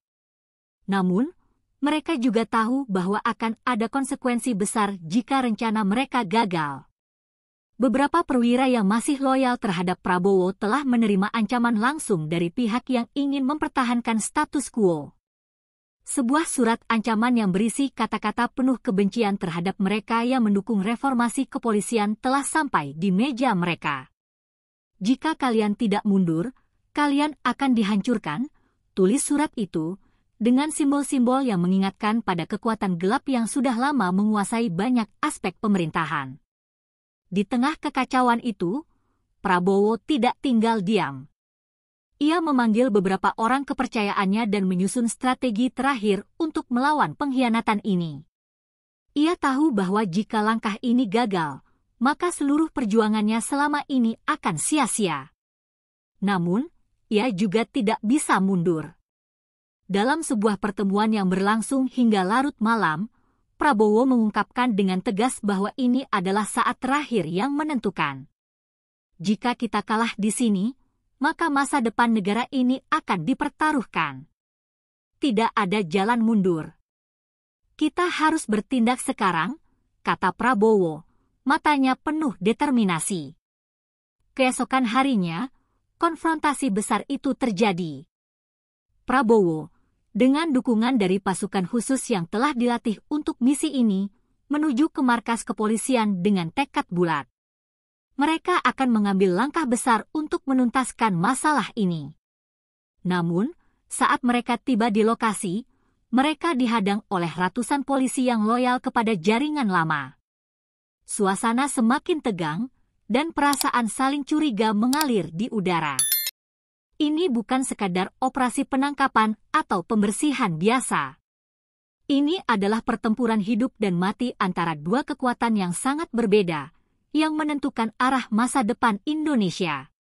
Namun, mereka juga tahu bahwa akan ada konsekuensi besar jika rencana mereka gagal. Beberapa perwira yang masih loyal terhadap Prabowo telah menerima ancaman langsung dari pihak yang ingin mempertahankan status quo. Sebuah surat ancaman yang berisi kata-kata penuh kebencian terhadap mereka yang mendukung reformasi kepolisian telah sampai di meja mereka. Jika kalian tidak mundur, kalian akan dihancurkan, tulis surat itu, dengan simbol-simbol yang mengingatkan pada kekuatan gelap yang sudah lama menguasai banyak aspek pemerintahan. Di tengah kekacauan itu, Prabowo tidak tinggal diam. Ia memanggil beberapa orang kepercayaannya dan menyusun strategi terakhir untuk melawan pengkhianatan ini. Ia tahu bahwa jika langkah ini gagal, maka seluruh perjuangannya selama ini akan sia-sia. Namun, ia juga tidak bisa mundur. Dalam sebuah pertemuan yang berlangsung hingga larut malam, Prabowo mengungkapkan dengan tegas bahwa ini adalah saat terakhir yang menentukan. Jika kita kalah di sini, maka masa depan negara ini akan dipertaruhkan. Tidak ada jalan mundur. Kita harus bertindak sekarang, kata Prabowo, matanya penuh determinasi. Keesokan harinya, konfrontasi besar itu terjadi. Prabowo, dengan dukungan dari pasukan khusus yang telah dilatih untuk misi ini, menuju ke markas kepolisian dengan tekad bulat. Mereka akan mengambil langkah besar untuk menuntaskan masalah ini. Namun, saat mereka tiba di lokasi, mereka dihadang oleh ratusan polisi yang loyal kepada jaringan lama. Suasana semakin tegang, dan perasaan saling curiga mengalir di udara. Ini bukan sekadar operasi penangkapan atau pembersihan biasa. Ini adalah pertempuran hidup dan mati antara dua kekuatan yang sangat berbeda, yang menentukan arah masa depan Indonesia.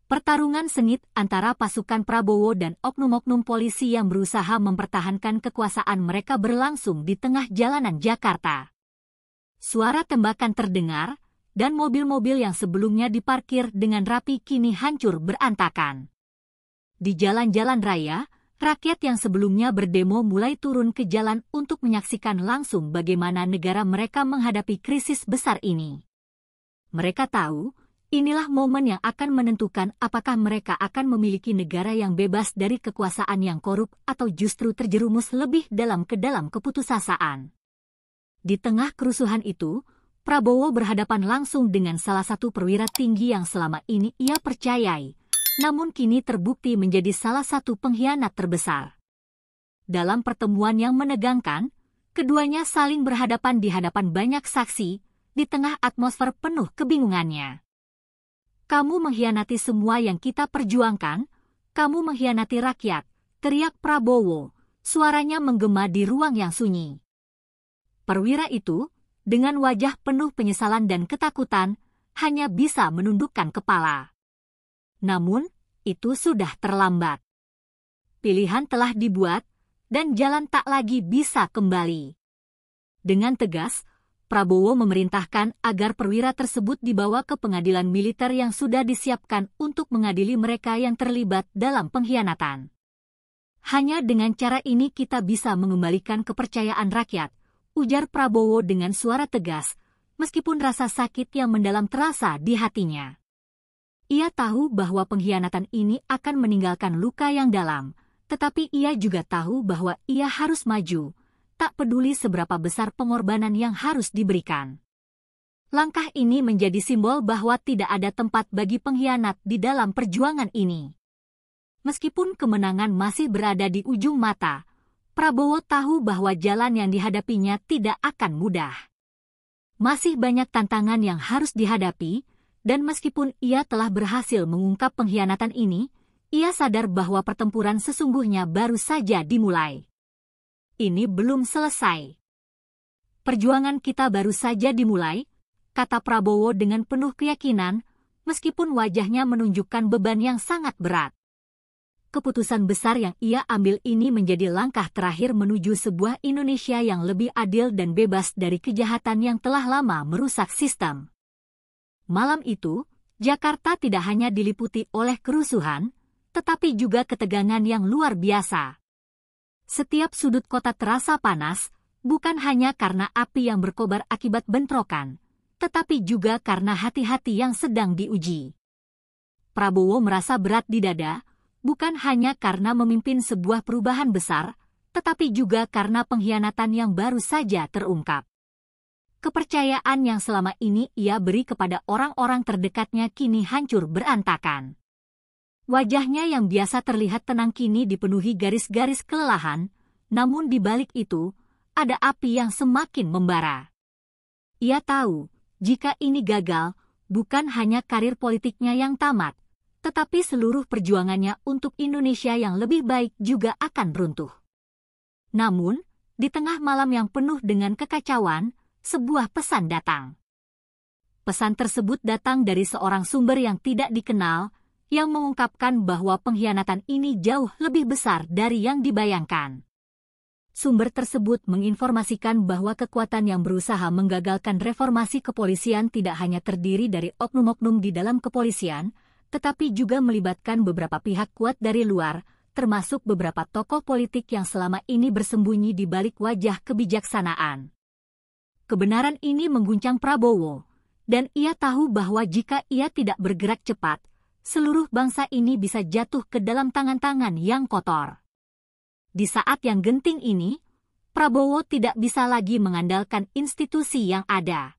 Pertarungan sengit antara pasukan Prabowo dan oknum-oknum polisi yang berusaha mempertahankan kekuasaan mereka berlangsung di tengah jalanan Jakarta. Suara tembakan terdengar, dan mobil-mobil yang sebelumnya diparkir dengan rapi kini hancur berantakan. Di jalan-jalan raya, rakyat yang sebelumnya berdemo mulai turun ke jalan untuk menyaksikan langsung bagaimana negara mereka menghadapi krisis besar ini. Mereka tahu, inilah momen yang akan menentukan apakah mereka akan memiliki negara yang bebas dari kekuasaan yang korup atau justru terjerumus lebih dalam ke dalam keputusasaan. Di tengah kerusuhan itu, Prabowo berhadapan langsung dengan salah satu perwira tinggi yang selama ini ia percayai, namun kini terbukti menjadi salah satu pengkhianat terbesar. Dalam pertemuan yang menegangkan, keduanya saling berhadapan di hadapan banyak saksi, di tengah atmosfer penuh kebingungannya. "Kamu mengkhianati semua yang kita perjuangkan, kamu mengkhianati rakyat," teriak Prabowo, suaranya menggema di ruang yang sunyi. Perwira itu, dengan wajah penuh penyesalan dan ketakutan, hanya bisa menundukkan kepala. Namun, itu sudah terlambat. Pilihan telah dibuat, dan jalan tak lagi bisa kembali. Dengan tegas, Prabowo memerintahkan agar perwira tersebut dibawa ke pengadilan militer yang sudah disiapkan untuk mengadili mereka yang terlibat dalam pengkhianatan. "Hanya dengan cara ini kita bisa mengembalikan kepercayaan rakyat," ujar Prabowo dengan suara tegas, meskipun rasa sakit yang mendalam terasa di hatinya. Ia tahu bahwa pengkhianatan ini akan meninggalkan luka yang dalam, tetapi ia juga tahu bahwa ia harus maju, tak peduli seberapa besar pengorbanan yang harus diberikan. Langkah ini menjadi simbol bahwa tidak ada tempat bagi pengkhianat di dalam perjuangan ini. Meskipun kemenangan masih berada di ujung mata, Prabowo tahu bahwa jalan yang dihadapinya tidak akan mudah. Masih banyak tantangan yang harus dihadapi, dan meskipun ia telah berhasil mengungkap pengkhianatan ini, ia sadar bahwa pertempuran sesungguhnya baru saja dimulai. Ini belum selesai. "Perjuangan kita baru saja dimulai," kata Prabowo dengan penuh keyakinan, meskipun wajahnya menunjukkan beban yang sangat berat. Keputusan besar yang ia ambil ini menjadi langkah terakhir menuju sebuah Indonesia yang lebih adil dan bebas dari kejahatan yang telah lama merusak sistem. Malam itu, Jakarta tidak hanya diliputi oleh kerusuhan, tetapi juga ketegangan yang luar biasa. Setiap sudut kota terasa panas, bukan hanya karena api yang berkobar akibat bentrokan, tetapi juga karena hati-hati yang sedang diuji. Prabowo merasa berat di dada, bukan hanya karena memimpin sebuah perubahan besar, tetapi juga karena pengkhianatan yang baru saja terungkap. Kepercayaan yang selama ini ia beri kepada orang-orang terdekatnya kini hancur berantakan. Wajahnya yang biasa terlihat tenang kini dipenuhi garis-garis kelelahan, namun di balik itu, ada api yang semakin membara. Ia tahu, jika ini gagal, bukan hanya karir politiknya yang tamat, tetapi seluruh perjuangannya untuk Indonesia yang lebih baik juga akan runtuh. Namun, di tengah malam yang penuh dengan kekacauan, sebuah pesan datang. Pesan tersebut datang dari seorang sumber yang tidak dikenal, yang mengungkapkan bahwa pengkhianatan ini jauh lebih besar dari yang dibayangkan. Sumber tersebut menginformasikan bahwa kekuatan yang berusaha menggagalkan reformasi kepolisian tidak hanya terdiri dari oknum-oknum di dalam kepolisian, tetapi juga melibatkan beberapa pihak kuat dari luar, termasuk beberapa tokoh politik yang selama ini bersembunyi di balik wajah kebijaksanaan. Kebenaran ini mengguncang Prabowo, dan ia tahu bahwa jika ia tidak bergerak cepat, seluruh bangsa ini bisa jatuh ke dalam tangan-tangan yang kotor. Di saat yang genting ini, Prabowo tidak bisa lagi mengandalkan institusi yang ada.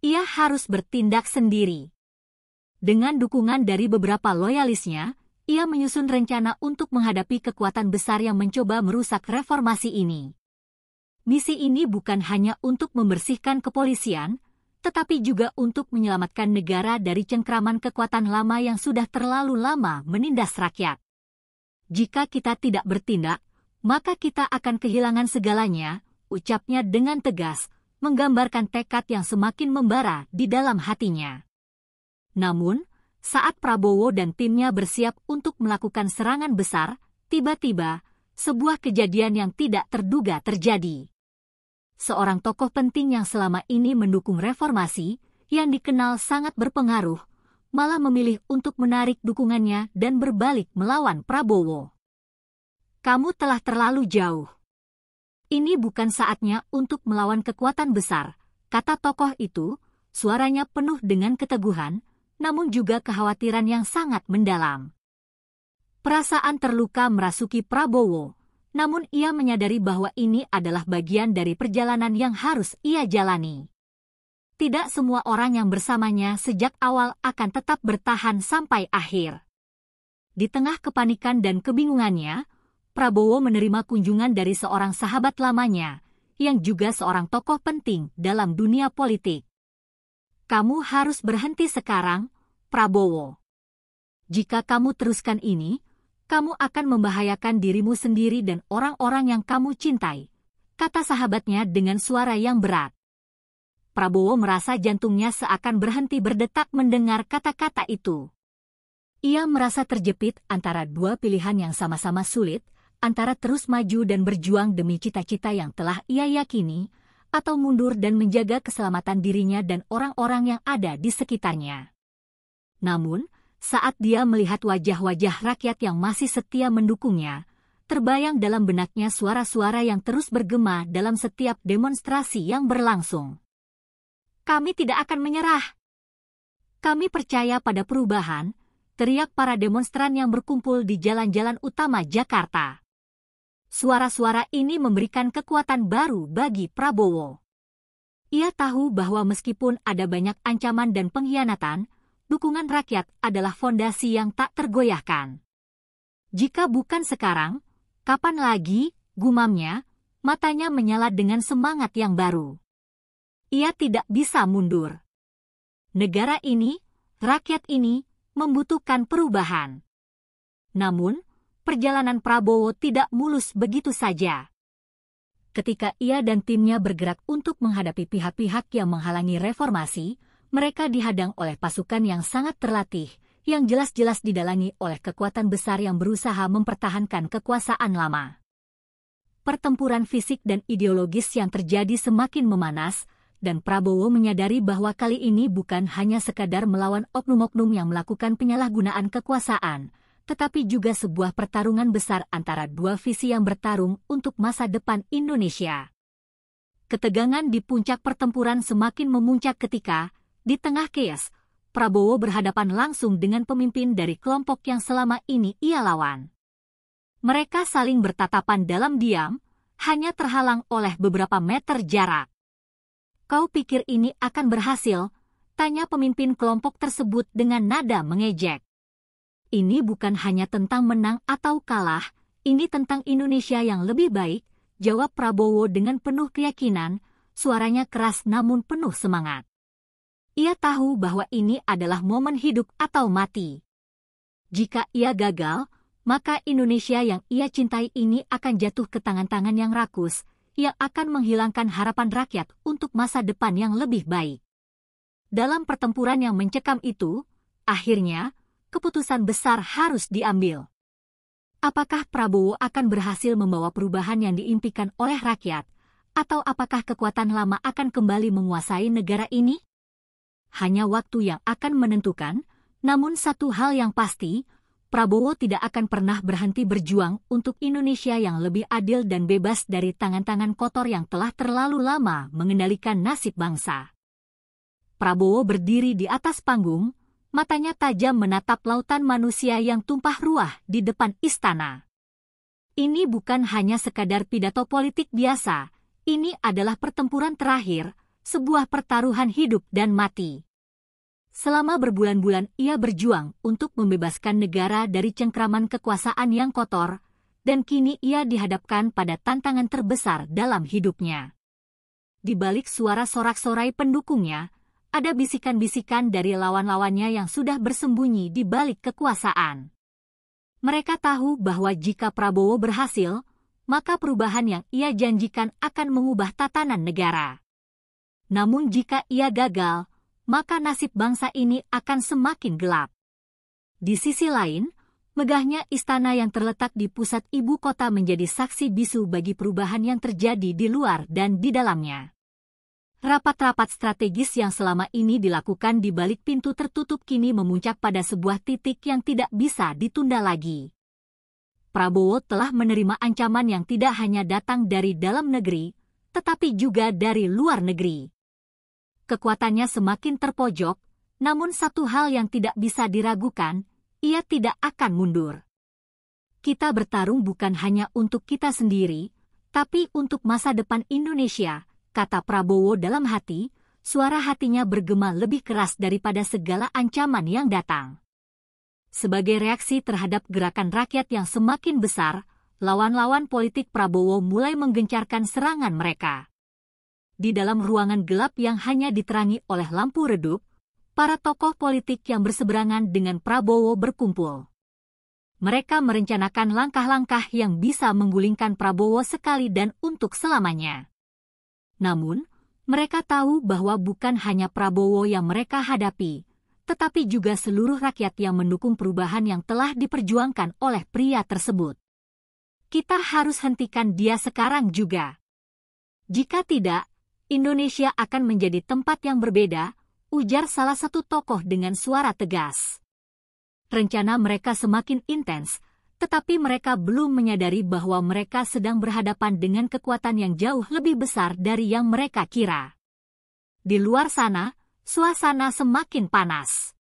Ia harus bertindak sendiri. Dengan dukungan dari beberapa loyalisnya, ia menyusun rencana untuk menghadapi kekuatan besar yang mencoba merusak reformasi ini. Misi ini bukan hanya untuk membersihkan kepolisian, tetapi juga untuk menyelamatkan negara dari cengkraman kekuatan lama yang sudah terlalu lama menindas rakyat. Jika kita tidak bertindak, maka kita akan kehilangan segalanya, ucapnya dengan tegas, menggambarkan tekad yang semakin membara di dalam hatinya. Namun, saat Prabowo dan timnya bersiap untuk melakukan serangan besar, tiba-tiba, sebuah kejadian yang tidak terduga terjadi. Seorang tokoh penting yang selama ini mendukung reformasi, yang dikenal sangat berpengaruh, malah memilih untuk menarik dukungannya dan berbalik melawan Prabowo. Kamu telah terlalu jauh. Ini bukan saatnya untuk melawan kekuatan besar, kata tokoh itu, suaranya penuh dengan keteguhan, namun juga kekhawatiran yang sangat mendalam. Perasaan terluka merasuki Prabowo, namun ia menyadari bahwa ini adalah bagian dari perjalanan yang harus ia jalani. Tidak semua orang yang bersamanya sejak awal akan tetap bertahan sampai akhir. Di tengah kepanikan dan kebingungannya, Prabowo menerima kunjungan dari seorang sahabat lamanya, yang juga seorang tokoh penting dalam dunia politik. Kamu harus berhenti sekarang, Prabowo. Jika kamu teruskan ini, kamu akan membahayakan dirimu sendiri dan orang-orang yang kamu cintai, kata sahabatnya dengan suara yang berat. Prabowo merasa jantungnya seakan berhenti berdetak mendengar kata-kata itu. Ia merasa terjepit antara dua pilihan yang sama-sama sulit, antara terus maju dan berjuang demi cita-cita yang telah ia yakini, atau mundur dan menjaga keselamatan dirinya dan orang-orang yang ada di sekitarnya. Namun, saat dia melihat wajah-wajah rakyat yang masih setia mendukungnya, terbayang dalam benaknya suara-suara yang terus bergema dalam setiap demonstrasi yang berlangsung. Kami tidak akan menyerah. Kami percaya pada perubahan, teriak para demonstran yang berkumpul di jalan-jalan utama Jakarta. Suara-suara ini memberikan kekuatan baru bagi Prabowo. Ia tahu bahwa meskipun ada banyak ancaman dan pengkhianatan, dukungan rakyat adalah fondasi yang tak tergoyahkan. Jika bukan sekarang, kapan lagi, gumamnya, matanya menyala dengan semangat yang baru. Ia tidak bisa mundur. Negara ini, rakyat ini, membutuhkan perubahan. Namun, perjalanan Prabowo tidak mulus begitu saja. Ketika ia dan timnya bergerak untuk menghadapi pihak-pihak yang menghalangi reformasi, mereka dihadang oleh pasukan yang sangat terlatih, yang jelas-jelas didalangi oleh kekuatan besar yang berusaha mempertahankan kekuasaan lama. Pertempuran fisik dan ideologis yang terjadi semakin memanas, dan Prabowo menyadari bahwa kali ini bukan hanya sekadar melawan oknum-oknum yang melakukan penyalahgunaan kekuasaan, tetapi juga sebuah pertarungan besar antara dua visi yang bertarung untuk masa depan Indonesia. Ketegangan di puncak pertempuran semakin memuncak ketika, di tengah chaos, Prabowo berhadapan langsung dengan pemimpin dari kelompok yang selama ini ia lawan. Mereka saling bertatapan dalam diam, hanya terhalang oleh beberapa meter jarak. Kau pikir ini akan berhasil? Tanya pemimpin kelompok tersebut dengan nada mengejek. Ini bukan hanya tentang menang atau kalah, ini tentang Indonesia yang lebih baik, jawab Prabowo dengan penuh keyakinan, suaranya keras namun penuh semangat. Ia tahu bahwa ini adalah momen hidup atau mati. Jika ia gagal, maka Indonesia yang ia cintai ini akan jatuh ke tangan-tangan yang rakus, yang akan menghilangkan harapan rakyat untuk masa depan yang lebih baik. Dalam pertempuran yang mencekam itu, akhirnya, keputusan besar harus diambil. Apakah Prabowo akan berhasil membawa perubahan yang diimpikan oleh rakyat, atau apakah kekuatan lama akan kembali menguasai negara ini? Hanya waktu yang akan menentukan, namun satu hal yang pasti, Prabowo tidak akan pernah berhenti berjuang untuk Indonesia yang lebih adil dan bebas dari tangan-tangan kotor yang telah terlalu lama mengendalikan nasib bangsa. Prabowo berdiri di atas panggung, matanya tajam menatap lautan manusia yang tumpah ruah di depan istana. Ini bukan hanya sekadar pidato politik biasa, ini adalah pertempuran terakhir, sebuah pertaruhan hidup dan mati. Selama berbulan-bulan ia berjuang untuk membebaskan negara dari cengkraman kekuasaan yang kotor, dan kini ia dihadapkan pada tantangan terbesar dalam hidupnya. Di balik suara sorak-sorai pendukungnya, ada bisikan-bisikan dari lawan-lawannya yang sudah bersembunyi di balik kekuasaan. Mereka tahu bahwa jika Prabowo berhasil, maka perubahan yang ia janjikan akan mengubah tatanan negara. Namun jika ia gagal, maka nasib bangsa ini akan semakin gelap. Di sisi lain, megahnya istana yang terletak di pusat ibu kota menjadi saksi bisu bagi perubahan yang terjadi di luar dan di dalamnya. Rapat-rapat strategis yang selama ini dilakukan di balik pintu tertutup kini memuncak pada sebuah titik yang tidak bisa ditunda lagi. Prabowo telah menerima ancaman yang tidak hanya datang dari dalam negeri, tetapi juga dari luar negeri. Kekuatannya semakin terpojok, namun satu hal yang tidak bisa diragukan, ia tidak akan mundur. Kita bertarung bukan hanya untuk kita sendiri, tapi untuk masa depan Indonesia, kata Prabowo dalam hati. Suara hatinya bergema lebih keras daripada segala ancaman yang datang. Sebagai reaksi terhadap gerakan rakyat yang semakin besar, lawan-lawan politik Prabowo mulai menggencarkan serangan mereka. Di dalam ruangan gelap yang hanya diterangi oleh lampu redup, para tokoh politik yang berseberangan dengan Prabowo berkumpul. Mereka merencanakan langkah-langkah yang bisa menggulingkan Prabowo sekali dan untuk selamanya. Namun, mereka tahu bahwa bukan hanya Prabowo yang mereka hadapi, tetapi juga seluruh rakyat yang mendukung perubahan yang telah diperjuangkan oleh pria tersebut. Kita harus hentikan dia sekarang juga. Jika tidak, Indonesia akan menjadi tempat yang berbeda, ujar salah satu tokoh dengan suara tegas. Rencana mereka semakin intens, tetapi mereka belum menyadari bahwa mereka sedang berhadapan dengan kekuatan yang jauh lebih besar dari yang mereka kira. Di luar sana, suasana semakin panas.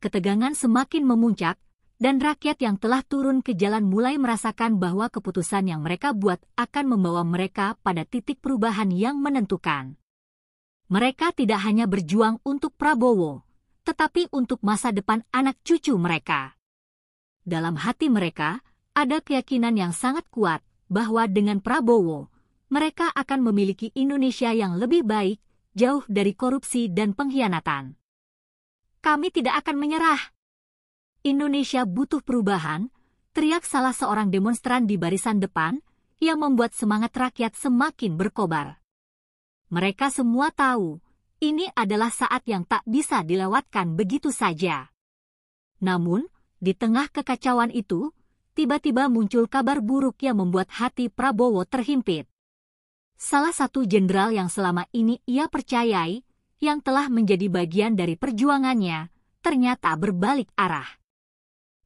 Ketegangan semakin memuncak, dan rakyat yang telah turun ke jalan mulai merasakan bahwa keputusan yang mereka buat akan membawa mereka pada titik perubahan yang menentukan. Mereka tidak hanya berjuang untuk Prabowo, tetapi untuk masa depan anak cucu mereka. Dalam hati mereka, ada keyakinan yang sangat kuat bahwa dengan Prabowo, mereka akan memiliki Indonesia yang lebih baik, jauh dari korupsi dan pengkhianatan. Kami tidak akan menyerah. Indonesia butuh perubahan, teriak salah seorang demonstran di barisan depan, yang membuat semangat rakyat semakin berkobar. Mereka semua tahu, ini adalah saat yang tak bisa dilewatkan begitu saja. Namun, di tengah kekacauan itu, tiba-tiba muncul kabar buruk yang membuat hati Prabowo terhimpit. Salah satu jenderal yang selama ini ia percayai, yang telah menjadi bagian dari perjuangannya, ternyata berbalik arah.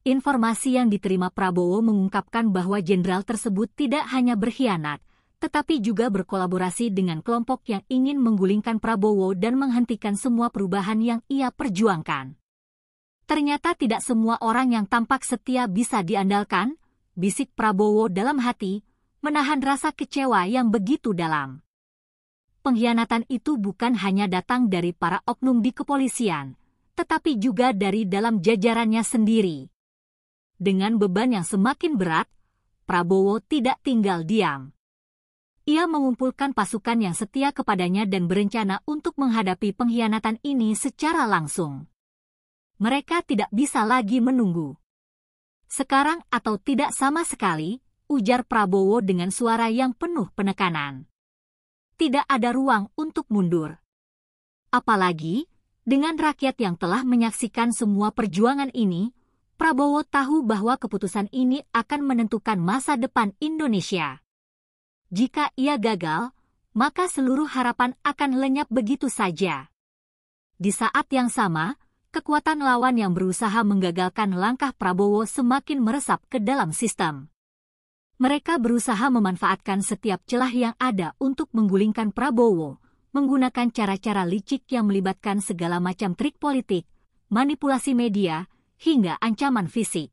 Informasi yang diterima Prabowo mengungkapkan bahwa jenderal tersebut tidak hanya berkhianat, tetapi juga berkolaborasi dengan kelompok yang ingin menggulingkan Prabowo dan menghentikan semua perubahan yang ia perjuangkan. Ternyata tidak semua orang yang tampak setia bisa diandalkan, bisik Prabowo dalam hati, menahan rasa kecewa yang begitu dalam. Pengkhianatan itu bukan hanya datang dari para oknum di kepolisian, tetapi juga dari dalam jajarannya sendiri. Dengan beban yang semakin berat, Prabowo tidak tinggal diam. Ia mengumpulkan pasukan yang setia kepadanya dan berencana untuk menghadapi pengkhianatan ini secara langsung. Mereka tidak bisa lagi menunggu. Sekarang atau tidak sama sekali, ujar Prabowo dengan suara yang penuh penekanan. Tidak ada ruang untuk mundur. Apalagi, dengan rakyat yang telah menyaksikan semua perjuangan ini, Prabowo tahu bahwa keputusan ini akan menentukan masa depan Indonesia. Jika ia gagal, maka seluruh harapan akan lenyap begitu saja. Di saat yang sama, kekuatan lawan yang berusaha menggagalkan langkah Prabowo semakin meresap ke dalam sistem. Mereka berusaha memanfaatkan setiap celah yang ada untuk menggulingkan Prabowo, menggunakan cara-cara licik yang melibatkan segala macam trik politik, manipulasi media, hingga ancaman fisik.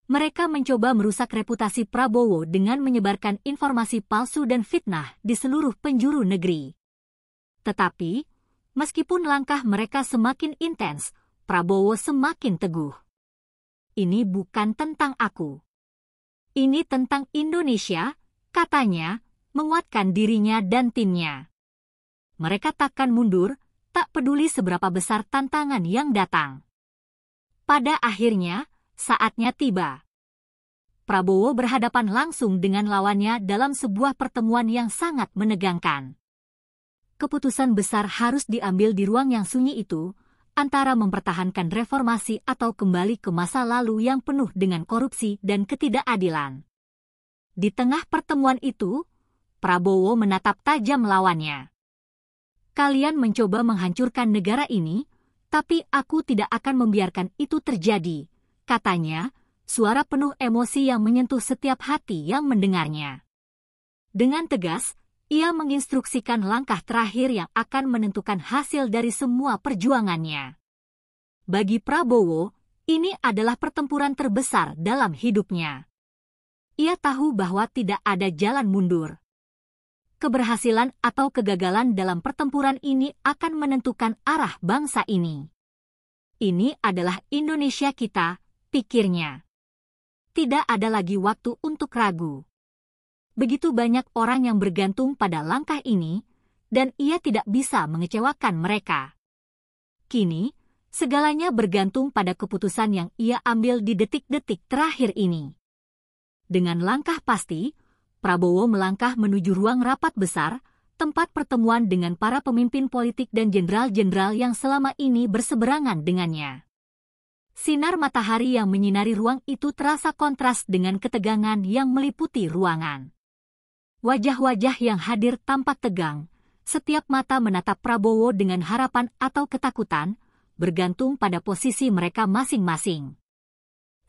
Mereka mencoba merusak reputasi Prabowo dengan menyebarkan informasi palsu dan fitnah di seluruh penjuru negeri. Tetapi, meskipun langkah mereka semakin intens, Prabowo semakin teguh. Ini bukan tentang aku. Ini tentang Indonesia, katanya, menguatkan dirinya dan timnya. Mereka takkan mundur, tak peduli seberapa besar tantangan yang datang. Pada akhirnya, saatnya tiba. Prabowo berhadapan langsung dengan lawannya dalam sebuah pertemuan yang sangat menegangkan. Keputusan besar harus diambil di ruang yang sunyi itu, antara mempertahankan reformasi atau kembali ke masa lalu yang penuh dengan korupsi dan ketidakadilan. Di tengah pertemuan itu, Prabowo menatap tajam lawannya. Kalian mencoba menghancurkan negara ini, tapi aku tidak akan membiarkan itu terjadi, katanya, suara penuh emosi yang menyentuh setiap hati yang mendengarnya. Dengan tegas, ia menginstruksikan langkah terakhir yang akan menentukan hasil dari semua perjuangannya. Bagi Prabowo, ini adalah pertempuran terbesar dalam hidupnya. Ia tahu bahwa tidak ada jalan mundur. Keberhasilan atau kegagalan dalam pertempuran ini akan menentukan arah bangsa ini. Ini adalah Indonesia kita, pikirnya. Tidak ada lagi waktu untuk ragu. Begitu banyak orang yang bergantung pada langkah ini, dan ia tidak bisa mengecewakan mereka. Kini, segalanya bergantung pada keputusan yang ia ambil di detik-detik terakhir ini. Dengan langkah pasti, Prabowo melangkah menuju ruang rapat besar, tempat pertemuan dengan para pemimpin politik dan jenderal-jenderal yang selama ini berseberangan dengannya. Sinar matahari yang menyinari ruang itu terasa kontras dengan ketegangan yang meliputi ruangan. Wajah-wajah yang hadir tampak tegang, setiap mata menatap Prabowo dengan harapan atau ketakutan, bergantung pada posisi mereka masing-masing.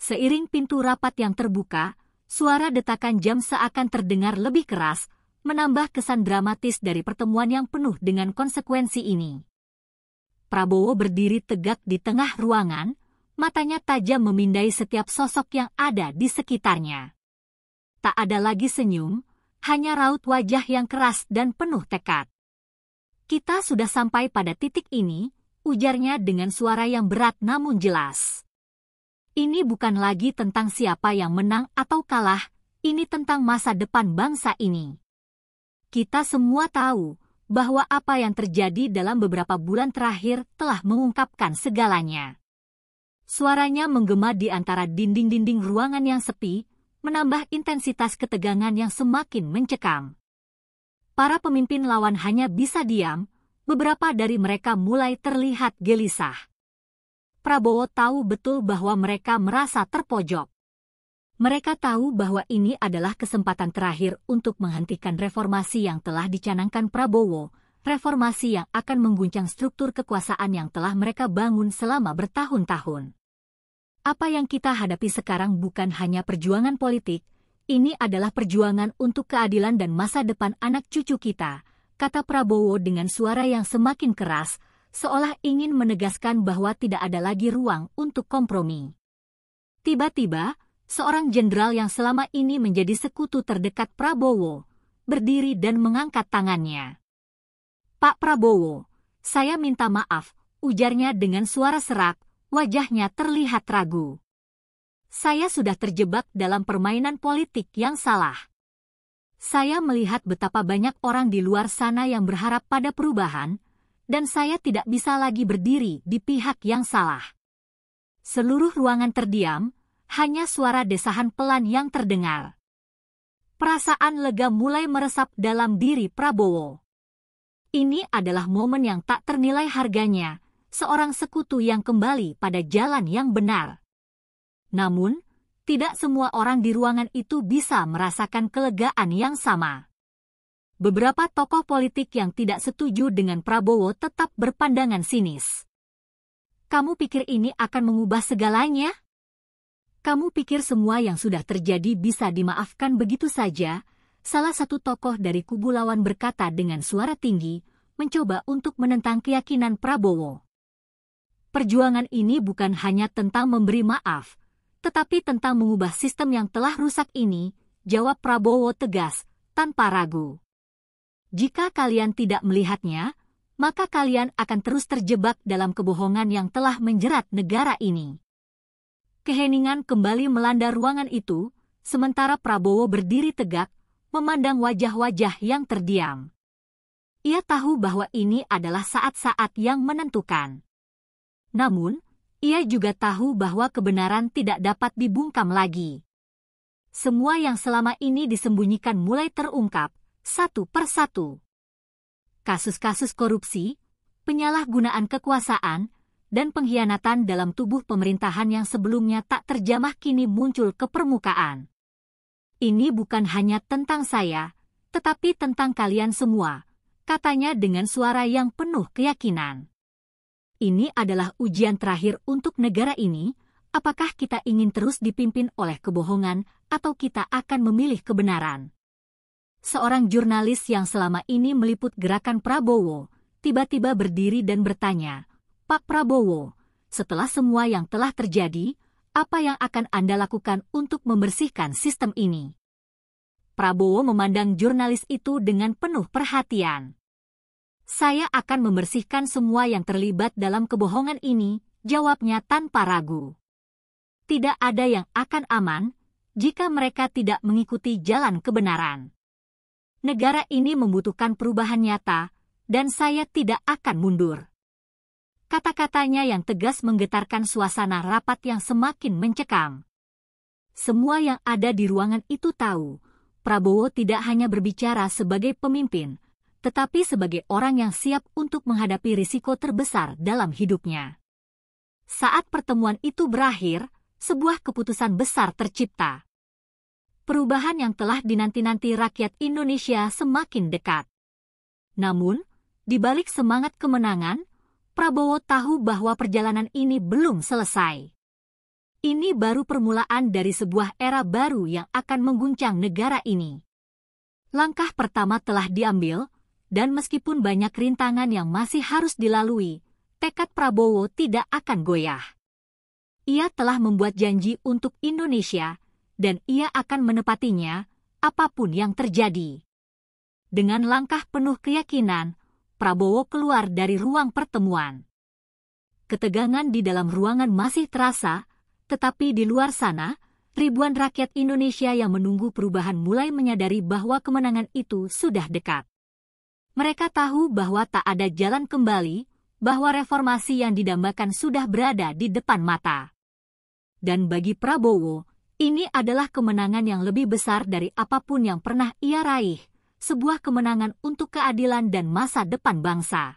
Seiring pintu rapat yang terbuka, suara detakan jam seakan terdengar lebih keras, menambah kesan dramatis dari pertemuan yang penuh dengan konsekuensi ini. Prabowo berdiri tegak di tengah ruangan, matanya tajam memindai setiap sosok yang ada di sekitarnya. Tak ada lagi senyum, hanya raut wajah yang keras dan penuh tekad. Kita sudah sampai pada titik ini, ujarnya dengan suara yang berat namun jelas. Ini bukan lagi tentang siapa yang menang atau kalah, ini tentang masa depan bangsa ini. Kita semua tahu bahwa apa yang terjadi dalam beberapa bulan terakhir telah mengungkapkan segalanya. Suaranya menggema di antara dinding-dinding ruangan yang sepi, menambah intensitas ketegangan yang semakin mencekam. Para pemimpin lawan hanya bisa diam, beberapa dari mereka mulai terlihat gelisah. Prabowo tahu betul bahwa mereka merasa terpojok. Mereka tahu bahwa ini adalah kesempatan terakhir untuk menghentikan reformasi yang telah dicanangkan Prabowo, reformasi yang akan mengguncang struktur kekuasaan yang telah mereka bangun selama bertahun-tahun. Apa yang kita hadapi sekarang bukan hanya perjuangan politik, ini adalah perjuangan untuk keadilan dan masa depan anak cucu kita, kata Prabowo dengan suara yang semakin keras, seolah ingin menegaskan bahwa tidak ada lagi ruang untuk kompromi. Tiba-tiba, seorang jenderal yang selama ini menjadi sekutu terdekat Prabowo, berdiri dan mengangkat tangannya. Pak Prabowo, saya minta maaf, ujarnya dengan suara serak, wajahnya terlihat ragu. Saya sudah terjebak dalam permainan politik yang salah. Saya melihat betapa banyak orang di luar sana yang berharap pada perubahan, dan saya tidak bisa lagi berdiri di pihak yang salah. Seluruh ruangan terdiam, hanya suara desahan pelan yang terdengar. Perasaan lega mulai meresap dalam diri Prabowo. Ini adalah momen yang tak ternilai harganya, seorang sekutu yang kembali pada jalan yang benar. Namun, tidak semua orang di ruangan itu bisa merasakan kelegaan yang sama. Beberapa tokoh politik yang tidak setuju dengan Prabowo tetap berpandangan sinis. Kamu pikir ini akan mengubah segalanya? Kamu pikir semua yang sudah terjadi bisa dimaafkan begitu saja? Salah satu tokoh dari kubu lawan berkata dengan suara tinggi, mencoba untuk menentang keyakinan Prabowo. Perjuangan ini bukan hanya tentang memberi maaf, tetapi tentang mengubah sistem yang telah rusak ini, jawab Prabowo tegas, tanpa ragu. Jika kalian tidak melihatnya, maka kalian akan terus terjebak dalam kebohongan yang telah menjerat negara ini. Keheningan kembali melanda ruangan itu, sementara Prabowo berdiri tegak, memandang wajah-wajah yang terdiam. Ia tahu bahwa ini adalah saat-saat yang menentukan. Namun, ia juga tahu bahwa kebenaran tidak dapat dibungkam lagi. Semua yang selama ini disembunyikan mulai terungkap, satu persatu. Kasus-kasus korupsi, penyalahgunaan kekuasaan, dan pengkhianatan dalam tubuh pemerintahan yang sebelumnya tak terjamah kini muncul ke permukaan. Ini bukan hanya tentang saya, tetapi tentang kalian semua, katanya dengan suara yang penuh keyakinan. Ini adalah ujian terakhir untuk negara ini, apakah kita ingin terus dipimpin oleh kebohongan atau kita akan memilih kebenaran. Seorang jurnalis yang selama ini meliput gerakan Prabowo, tiba-tiba berdiri dan bertanya, "Pak Prabowo, setelah semua yang telah terjadi, apa yang akan Anda lakukan untuk membersihkan sistem ini?" Prabowo memandang jurnalis itu dengan penuh perhatian. "Saya akan membersihkan semua yang terlibat dalam kebohongan ini," jawabnya tanpa ragu. "Tidak ada yang akan aman jika mereka tidak mengikuti jalan kebenaran. Negara ini membutuhkan perubahan nyata, dan saya tidak akan mundur." Kata-katanya yang tegas menggetarkan suasana rapat yang semakin mencekam. Semua yang ada di ruangan itu tahu, Prabowo tidak hanya berbicara sebagai pemimpin, tetapi sebagai orang yang siap untuk menghadapi risiko terbesar dalam hidupnya. Saat pertemuan itu berakhir, sebuah keputusan besar tercipta. Perubahan yang telah dinanti-nanti rakyat Indonesia semakin dekat. Namun, di balik semangat kemenangan, Prabowo tahu bahwa perjalanan ini belum selesai. Ini baru permulaan dari sebuah era baru yang akan mengguncang negara ini. Langkah pertama telah diambil, dan meskipun banyak rintangan yang masih harus dilalui, tekad Prabowo tidak akan goyah. Ia telah membuat janji untuk Indonesia, dan ia akan menepatinya, apapun yang terjadi. Dengan langkah penuh keyakinan, Prabowo keluar dari ruang pertemuan. Ketegangan di dalam ruangan masih terasa, tetapi di luar sana, ribuan rakyat Indonesia yang menunggu perubahan mulai menyadari bahwa kemenangan itu sudah dekat. Mereka tahu bahwa tak ada jalan kembali, bahwa reformasi yang didambakan sudah berada di depan mata. Dan bagi Prabowo, ini adalah kemenangan yang lebih besar dari apapun yang pernah ia raih, sebuah kemenangan untuk keadilan dan masa depan bangsa.